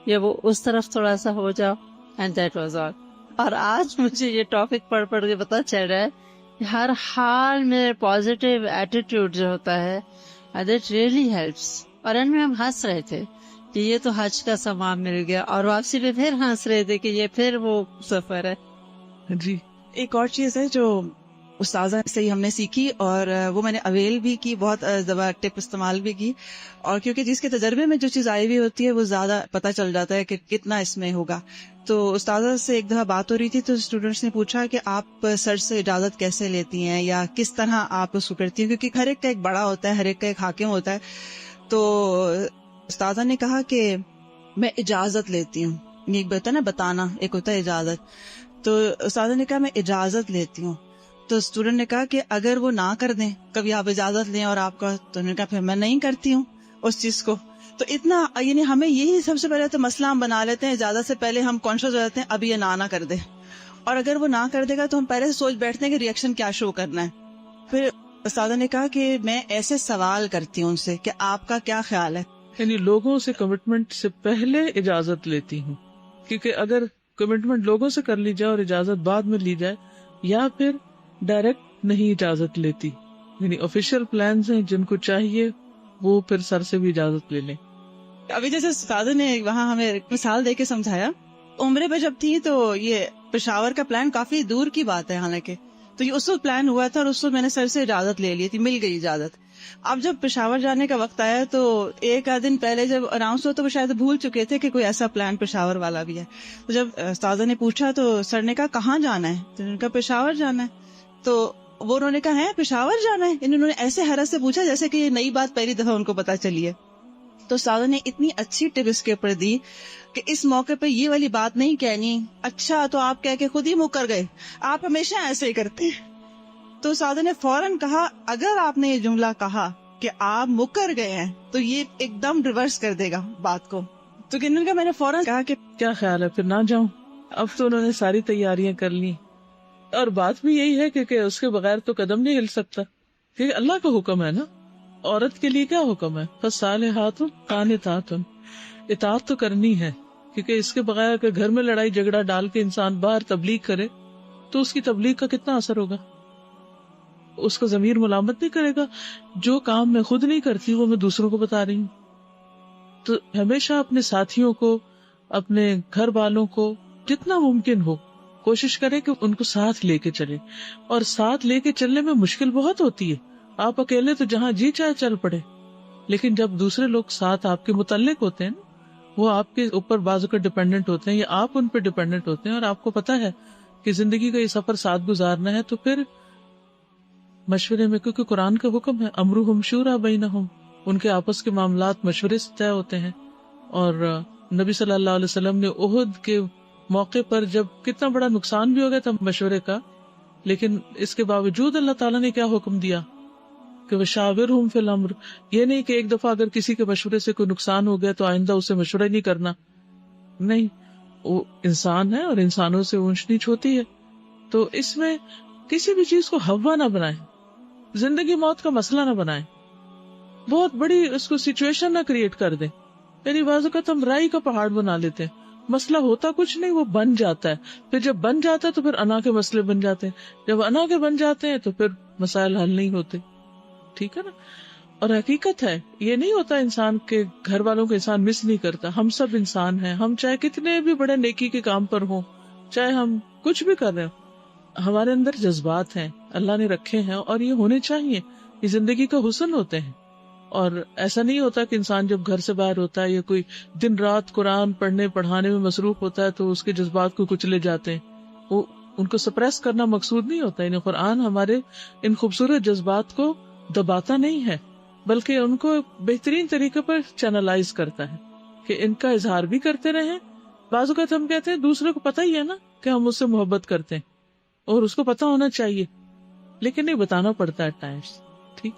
یا وہ اس طرف تھوڑا سا ہو جاؤ, اینڈ دیٹ واز آل. اور آج مجھے یہ ٹاپک پڑھ کے پتا چل رہا ہے کہ ہر حال میں پازیٹیو ایٹیٹیوڈ جو ہوتا ہے دیٹ ریئلی ہیلپس. اور ان میں ہم ہنس رہے تھے کہ یہ تو حج کا سامان مل گیا, اور واپسی پہ پھر ہنس رہے تھے کہ یہ پھر وہ سفر ہے. جی, ایک اور چیز ہے جو استاذہ سے ہی ہم نے سیکھی, اور وہ میں نے اویل بھی کی, بہت ٹپ استعمال بھی کی. اور کیونکہ جس کے تجربے میں جو چیز آئی ہوئی ہوتی ہے وہ زیادہ پتہ چل جاتا ہے کہ کتنا اس میں ہوگا. تو استاذہ سے ایک دفعہ بات ہو رہی تھی تو اسٹوڈینٹس نے پوچھا کہ آپ سر سے اجازت کیسے لیتی ہیں یا کس طرح آپ اس کو کرتی ہیں, کیونکہ ہر ایک کا ایک بڑا ہوتا ہے, ہر ایک کا ایک حاکم ہوتا ہے. تو استاذہ نے کہا کہ میں اجازت لیتی ہوں. ایک ہوتا ہے نا بتانا, ایک ہوتا ہے اجازت. تو استاذہ نے کہا میں اجازت لیتی ہوں. تو اسٹوڈنٹ نے کہا کہ اگر وہ نہ کر دیں, کبھی آپ اجازت لیں اور آپ کا, تو انہوں نے کہا پھر میں نہیں کرتی ہوں اس چیز کو. تو اتنا یعنی ہمیں یہی سب سے پہلے تو مسئلہ ہم بنا لیتے ہیں, اجازت سے پہلے ہم کانشیس ہو جاتے ہیں اب یہ نہ کر دے, اور اگر وہ نہ کر دے گا تو ہم پہلے سے سوچ بیٹھتے ہیں کہ ریئیکشن کیا شو کرنا ہے. پھر استاذہ نے کہا کہ میں ایسے سوال کرتی ہوں ان سے کہ آپ کا کیا خیال ہے, یعنی لوگوں سے کمٹمنٹ سے پہلے اجازت لیتی ہوں. کیونکہ اگر کمٹمنٹ لوگوں سے کر لی جائے اور اجازت بعد میں لی جائے، یا پھر ڈائریکٹ نہیں اجازت لیتی، یعنی آفیشیل پلانز ہیں جن کو چاہیے وہ پھر سر سے بھی اجازت لے لیں. ابھی جیسے استاد نے وہاں ہمیں مثال دے کے سمجھایا، عمرے پہ جب تھی تو یہ پشاور کا پلان کافی دور کی بات ہے حالانکہ، تو یہ اس وقت پلان ہوا تھا اور اس وقت میں نے سر سے اجازت لے لی تھی، مل گئی اجازت. اب جب پشاور جانے کا وقت آیا تو ایک آدھ دن پہلے جب اناؤنس ہوا تو وہ شاید بھول چکے تھے کہ کوئی ایسا پلان پشاور والا بھی ہے. تو جب استاذہ نے پوچھا تو سر نے کہا کہاں جانا ہے؟ تو انہوں نے کہا پشاور جانا ہے. تو وہ انہوں نے کہا ہے پشاور جانا ہے؟ انہوں نے ایسے حیرت سے پوچھا جیسے کہ یہ نئی بات پہلی دفعہ ان کو پتا چلی ہے. تو استاذہ نے اتنی اچھی ٹپ اس کے اوپر دی کہ اس موقع پہ یہ والی بات نہیں کہنی اچھا تو آپ کہہ کے خود ہی مکر گئے، آپ ہمیشہ ایسے ہی کرتے ہیں. تو استاذہ نے فوراً کہا اگر آپ نے یہ جملہ کہا کہ آپ مکر گئے ہیں تو یہ ایک دم ریورس کر دے گا بات کو. تو کنن کا میں نے فوراً کہا کہ کیا خیال ہے پھر نہ جاؤں؟ اب تو انہوں نے ساری تیاریاں کر لی، اور بات بھی یہی ہے کہ اس کے بغیر تو قدم نہیں ہل سکتا، کیونکہ اللہ کا حکم ہے نا. عورت کے لیے کیا حکم ہے؟ فالصالحات قانتات، اطاعت تو کرنی ہے، کیونکہ اس کے بغیر اگر گھر میں لڑائی جھگڑا ڈال کے انسان باہر تبلیغ کرے تو اس کی تبلیغ کا کتنا اثر ہوگا؟ اس کا ضمیر ملامت نہیں کرے گا. جو کام میں خود نہیں کرتی وہ میں دوسروں کو بتا رہی ہوں. تو ہمیشہ اپنے ساتھیوں کو، اپنے گھر والوں کو جتنا ممکن ہو کوشش کرے کہ ان کو ساتھ لے کے چلے. اور ساتھ لے کے چلنے میں مشکل بہت ہوتی ہے، آپ اکیلے تو جہاں جی چاہے چل پڑے، لیکن جب دوسرے لوگ ساتھ آپ کے متعلق ہوتے ہیں وہ آپ کے اوپر بعض اوقات ڈیپینڈنٹ ہوتے ہیں یا آپ ان پہ ڈیپینڈنٹ ہوتے ہیں، اور آپ کو پتا ہے کہ زندگی کا یہ سفر ساتھ گزارنا ہے، تو پھر مشورے میں، کیونکہ قرآن کا حکم ہے امرہم شورا بینہم، ان کے آپس کے معاملات مشورے سے طے ہوتے ہیں. اور نبی صلی اللہ علیہ وسلم نے احد کے موقع پر جب کتنا بڑا نقصان بھی ہو گیا تھا مشورے کا، لیکن اس کے باوجود اللہ تعالیٰ نے کیا حکم دیا کہ وشاورہم فی الامر. یہ نہیں کہ ایک دفعہ اگر کسی کے مشورے سے کوئی نقصان ہو گیا تو آئندہ اسے مشورہ نہیں کرنا، نہیں، وہ انسان ہے اور انسانوں سے اونچ نیچ ہوتی ہے. تو اس میں کسی بھی چیز کو ہوا نہ بنائیں، زندگی موت کا مسئلہ نہ بنائیں، بہت بڑی اس کو سچویشن نہ کریٹ کر دیں. یعنی بعض اوقات ہم رائی کا پہاڑ بنا لیتے ہیں، مسئلہ ہوتا کچھ نہیں، وہ بن جاتا ہے، پھر جب بن جاتا ہے تو پھر انا کے مسئلے بن جاتے ہیں، جب انا کے بن جاتے ہیں تو پھر مسائل حل نہیں ہوتے. ٹھیک ہے نا؟ اور حقیقت ہے یہ نہیں ہوتا انسان کے گھر والوں کو انسان مس نہیں کرتا. ہم سب انسان ہیں، ہم چاہے کتنے بھی بڑے نیکی کے کام پر ہوں، چاہے ہم کچھ بھی کر رہے ہوں، ہمارے اندر جذبات ہیں، اللہ نے رکھے ہیں اور یہ ہونے چاہیے، یہ زندگی کا حسن ہوتے ہیں. اور ایسا نہیں ہوتا کہ انسان جب گھر سے باہر ہوتا ہے یا کوئی دن رات قرآن پڑھنے پڑھانے میں مصروف ہوتا ہے تو اس کے جذبات کو کچلے جاتے ہیں. وہ ان کو سپریس کرنا مقصود نہیں ہوتا. یعنی قرآن ہمارے ان خوبصورت جذبات کو دباتا نہیں ہے، بلکہ ان کو بہترین طریقے پر چینلائز کرتا ہے کہ ان کا اظہار بھی کرتے رہیں. بعض اوقات ہم کہتے ہیں دوسرے کو پتہ ہی ہے نا کہ ہم اس سے محبت کرتے ہیں اور اس کو پتہ ہونا چاہیے، لیکن نہیں بتانا پڑتا ہے ٹائمز. ٹھیک.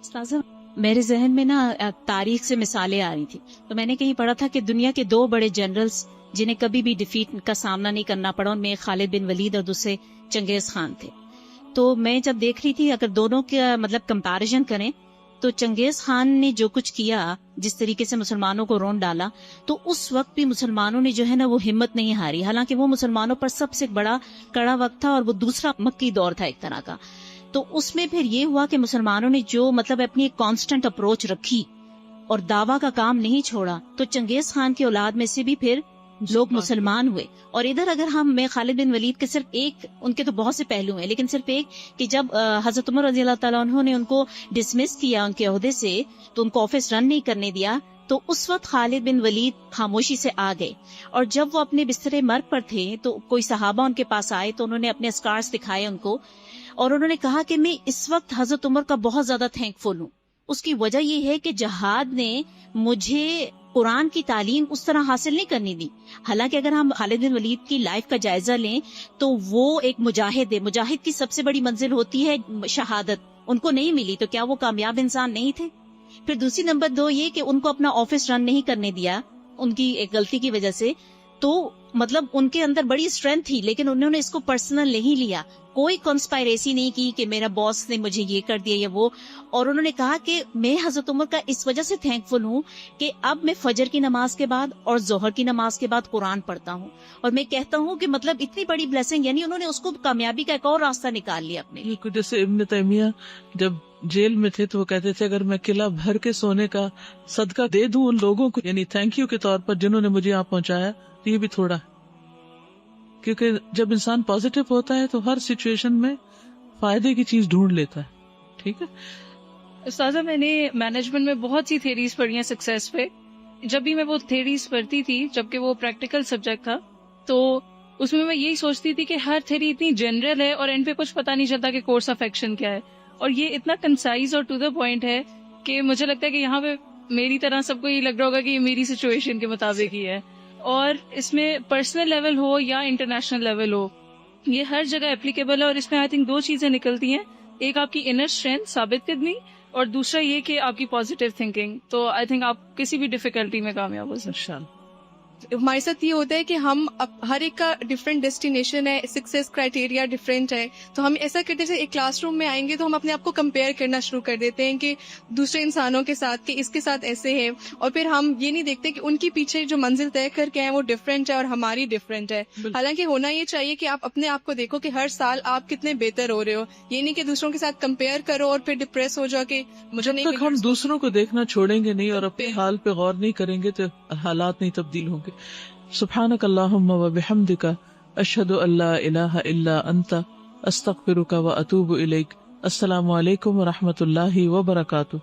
استاذہ میرے ذہن میں نا تاریخ سے مثالیں آ رہی تھی، تو میں نے کہیں پڑھا تھا کہ دنیا کے 2 بڑے جنرلز جنہیں کبھی بھی ڈیفیٹ کا سامنا نہیں کرنا پڑا، ان میں ایک خالد بن ولید اور دوسرے چنگیز خان تھے. تو میں جب دیکھ رہی تھی اگر دونوں کا مطلب کمپیریزن کریں تو چنگیز خان نے جو کچھ کیا، جس طریقے سے مسلمانوں کو رون ڈالا، تو اس وقت بھی مسلمانوں نے جو ہے نا وہ ہمت نہیں ہاری، حالانکہ وہ مسلمانوں پر سب سے بڑا کڑا وقت تھا اور وہ دوسرا مکی دور تھا ایک طرح کا. تو اس میں پھر یہ ہوا کہ مسلمانوں نے جو مطلب اپنی ایک کانسٹنٹ اپروچ رکھی اور دعویٰ کا کام نہیں چھوڑا، تو چنگیز خان کی اولاد میں سے بھی پھر لوگ مسلمان ہوئے. اور ادھر اگر میں خالد بن ولید کے صرف ایک، ان کے تو بہت سے پہلو ہیں لیکن صرف ایک، کہ جب حضرت عمر رضی اللہ تعالیٰ عنہ نے ان کو ڈسمس کیا ان کے عہدے سے، تو ان کو آفس رن نہیں کرنے دیا، تو اس وقت خالد بن ولید خاموشی سے آ گئے. اور جب وہ اپنے بستر مرگ پر تھے تو کوئی صحابہ ان کے پاس آئے تو انہوں نے اپنے اسکارز دکھائے ان کو، اور انہوں نے کہا کہ میں اس وقت حضرت عمر کا بہت زیادہ تھینک فل ہوں. اس کی وجہ یہ ہے کہ جہاد نے مجھے قرآن کی تعلیم اس طرح حاصل نہیں کرنی دی. حالانکہ اگر ہم خالد بن ولید کی لائف کا جائزہ لیں تو وہ ایک مجاہد ہے، مجاہد کی سب سے بڑی منزل ہوتی ہے شہادت، ان کو نہیں ملی تو کیا وہ کامیاب انسان نہیں تھے؟ پھر دوسری نمبر 2 یہ کہ ان کو اپنا آفس رن نہیں کرنے دیا ان کی ایک غلطی کی وجہ سے. تو مطلب ان کے اندر بڑی اسٹرینتھ تھی، لیکن انہوں نے اس کو پرسنل نہیں لیا، کوئی کنسپائریسی نہیں کی کہ میرا باس نے مجھے یہ کر دیا یا وہ. اور انہوں نے کہا کہ میں حضرت عمر کا اس وجہ سے تھینکفل ہوں کہ اب میں فجر کی نماز کے بعد اور ظہر کی نماز کے بعد قرآن پڑھتا ہوں، اور میں کہتا ہوں کہ مطلب اتنی بڑی بلیسنگ، یعنی انہوں نے اس کو کامیابی کا ایک اور راستہ نکال لیا اپنے لیے. جیسے ابن تیمیہ جب جیل میں تھے تو وہ کہتے تھے اگر میں قلعہ بھر کے سونے کا صدقہ دے دوں ان لوگوں کو، یعنی تھینک یو کے طور پر جنہوں نے مجھے یہاں پہنچایا، تو یہ بھی تھوڑا ہے. کیونکہ جب انسان پازیٹو ہوتا ہے تو ہر سچویشن میں فائدے کی چیز ڈھونڈ لیتا ہے. ٹھیک ہے استاذہ، میں نے مینجمنٹ میں بہت سی تھیریز پڑھی ہیں سکسیس پہ. جب بھی میں وہ تھیریز پڑھتی تھی، جبکہ وہ پریکٹیکل سبجیکٹ تھا، تو اس میں یہی سوچتی تھی کہ ہر تھیری اتنی جنرل ہے اور اینڈ پہ کچھ پتا نہیں چلتا کہ کورس آف ایکشن کیا ہے. اور یہ اتنا کنسائز اور ٹو دا پوائنٹ ہے کہ مجھے لگتا ہے کہ یہاں پہ میری طرح سب کو یہ لگ رہا ہوگا کہ یہ میری سچویشن کے مطابق ہی ہے. اور اس میں پرسنل لیول ہو یا انٹرنیشنل لیول ہو، یہ ہر جگہ اپلیکیبل ہے. اور اس میں آئی تھنک 2 چیزیں نکلتی ہیں، ایک آپ کی انر اسٹرینتھ ثابت قدمی، اور دوسرا یہ کہ آپ کی پازیٹیو تھنکنگ. تو آئی تھنک آپ کسی بھی ڈیفیکلٹی میں کامیاب ہو سکتے ہیں. ہمارے ساتھ یہ ہوتا ہے کہ ہم ہر ایک کا ڈفرینٹ ڈیسٹینیشن ہے، سکسیس کرائٹیریا ڈفرینٹ ہے، تو ہم ایسا کرتے ہیں ایک کلاس روم میں آئیں گے تو ہم اپنے آپ کو کمپیئر کرنا شروع کر دیتے ہیں کہ دوسرے انسانوں کے ساتھ، کہ اس کے ساتھ ایسے ہے، اور پھر ہم یہ نہیں دیکھتے کہ ان کے پیچھے جو منزل طے کر کے ہیں وہ ڈفرینٹ ہے اور ہماری ڈفرینٹ ہے. حالانکہ ہونا یہ چاہیے کہ آپ اپنے آپ کو دیکھو کہ ہر سال آپ کتنے بہتر ہو رہے ہو، یہ نہیں کہ دوسروں کے ساتھ کمپیئر کرو اور پھر ڈپریس ہو جاؤ کہ مجھے نہیں. جب تک ہم دوسروں کو دیکھنا چھوڑیں گے نہیں اور اپنے حال پہ غور نہیں کریں گے تو حالات نہیں تبدیل ہوں گے. سبحانک اللہم و بحمدک، اشہد ان لا الہ الا انت، استغفرک و اتوب الیک. السلام علیکم و رحمۃ اللہ وبرکاتہ.